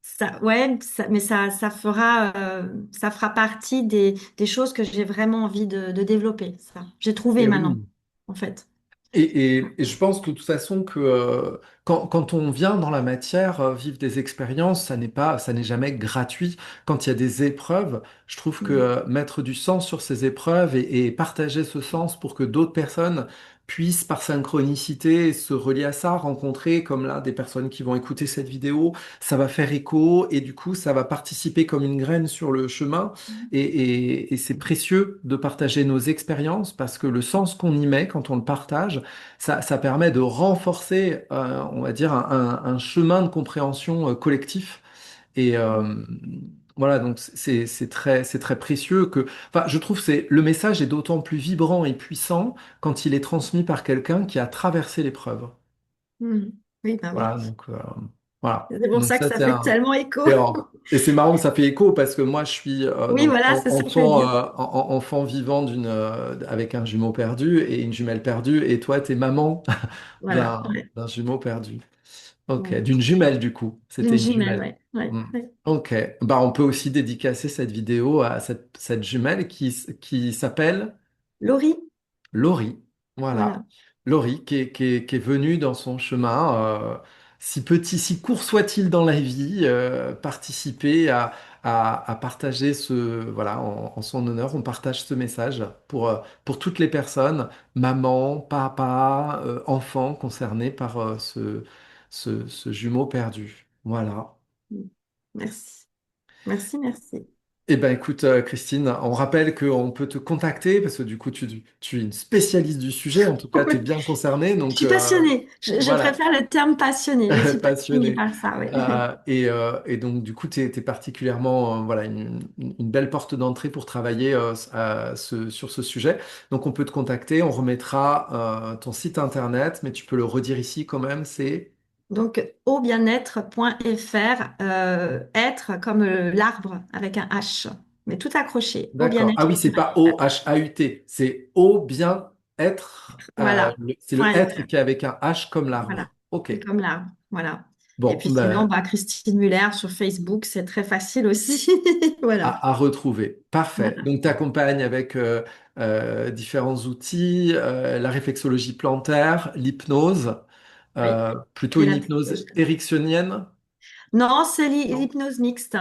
ça, ouais, mais ça fera partie des choses que j'ai vraiment envie de développer, ça. J'ai trouvé Et maintenant, oui. en fait. Et je pense que de toute façon que quand on vient dans la matière vivre des expériences, ça n'est jamais gratuit. Quand il y a des épreuves, je trouve que Mm. mettre du sens sur ces épreuves et partager ce sens pour que d'autres personnes puissent par synchronicité se relier à ça, rencontrer comme là des personnes qui vont écouter cette vidéo, ça va faire écho et du coup ça va participer comme une graine sur le chemin. Et c'est précieux de partager nos expériences parce que le sens qu'on y met quand on le partage, ça permet de renforcer, on va dire, un chemin de compréhension collectif. Et voilà, donc c'est très précieux que, enfin, je trouve que le message est d'autant plus vibrant et puissant quand il est transmis par quelqu'un qui a traversé l'épreuve. Mm. Oui, ben oui. Voilà, donc voilà. C'est pour Donc ça que ça ça c'est fait un. tellement écho. Et c'est marrant que ça fait écho parce que moi je suis Oui, donc voilà, c'est ça que je veux dire. enfant vivant avec un jumeau perdu et une jumelle perdue et toi t'es maman Voilà, ouais. d'un jumeau perdu. Ok, Ouais. d'une jumelle du coup. D'une C'était une jumelle, jumelle. ouais. Ouais, Hmm. ouais. Ok, bah on peut aussi dédicacer cette vidéo à cette jumelle qui s'appelle Laurie, Laurie, voilà. voilà. Laurie qui est venue dans son chemin, si petit, si court soit-il dans la vie, participer à partager voilà, en son honneur, on partage ce message pour toutes les personnes, maman, papa, enfants concernés par ce jumeau perdu. Voilà. Merci. Merci, merci. Eh ben écoute, Christine, on rappelle qu'on peut te contacter parce que du coup, tu es une spécialiste du sujet, en tout cas, tu es bien concernée, Je donc suis passionnée. Je voilà, préfère le terme passionnée. Je suis passionnée passionnée. par ça, oui. Et donc, du coup, tu es particulièrement voilà, une belle porte d'entrée pour travailler sur ce sujet. Donc, on peut te contacter, on remettra ton site internet, mais tu peux le redire ici quand même, c'est... Donc, aubienêtre.fr, être comme l'arbre avec un H, mais tout accroché. D'accord. Ah oui, c'est pas Aubienêtre.fr. O-H-A-U-T, c'est O bien être. Voilà. C'est le Point être .fr. qui est avec un H comme Voilà. l'arbre. Ok. Comme l'arbre. Voilà. Et Bon, puis sinon, ben, bah, Christine Muller sur Facebook, c'est très facile aussi. Voilà. à retrouver. Parfait. Voilà. Donc, tu accompagnes avec différents outils, la réflexologie plantaire, l'hypnose, Oui. plutôt Et une la hypnose psychologie. ericksonienne. Non, c'est Non. l'hypnose mixte,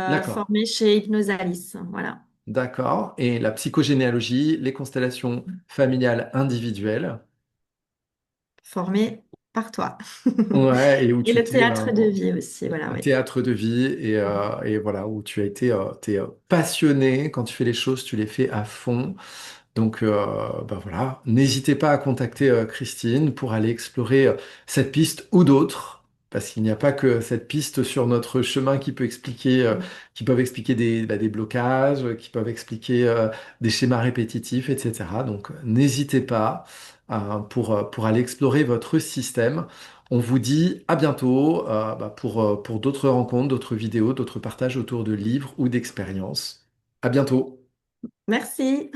D'accord. formée chez Hypnosalis. Voilà. D'accord. Et la psychogénéalogie, les constellations familiales individuelles. Formée par toi. Ouais, et où Et tu le t'es théâtre de vie aussi. Voilà, oui. théâtre de vie et voilà où tu as été t'es, passionné quand tu fais les choses, tu les fais à fond. Donc bah voilà, n'hésitez pas à contacter Christine pour aller explorer cette piste ou d'autres. Parce qu'il n'y a pas que cette piste sur notre chemin qui peut expliquer, qui peuvent expliquer des blocages, qui peuvent expliquer des schémas répétitifs, etc. Donc n'hésitez pas pour aller explorer votre système. On vous dit à bientôt pour d'autres rencontres, d'autres vidéos, d'autres partages autour de livres ou d'expériences. À bientôt. Merci.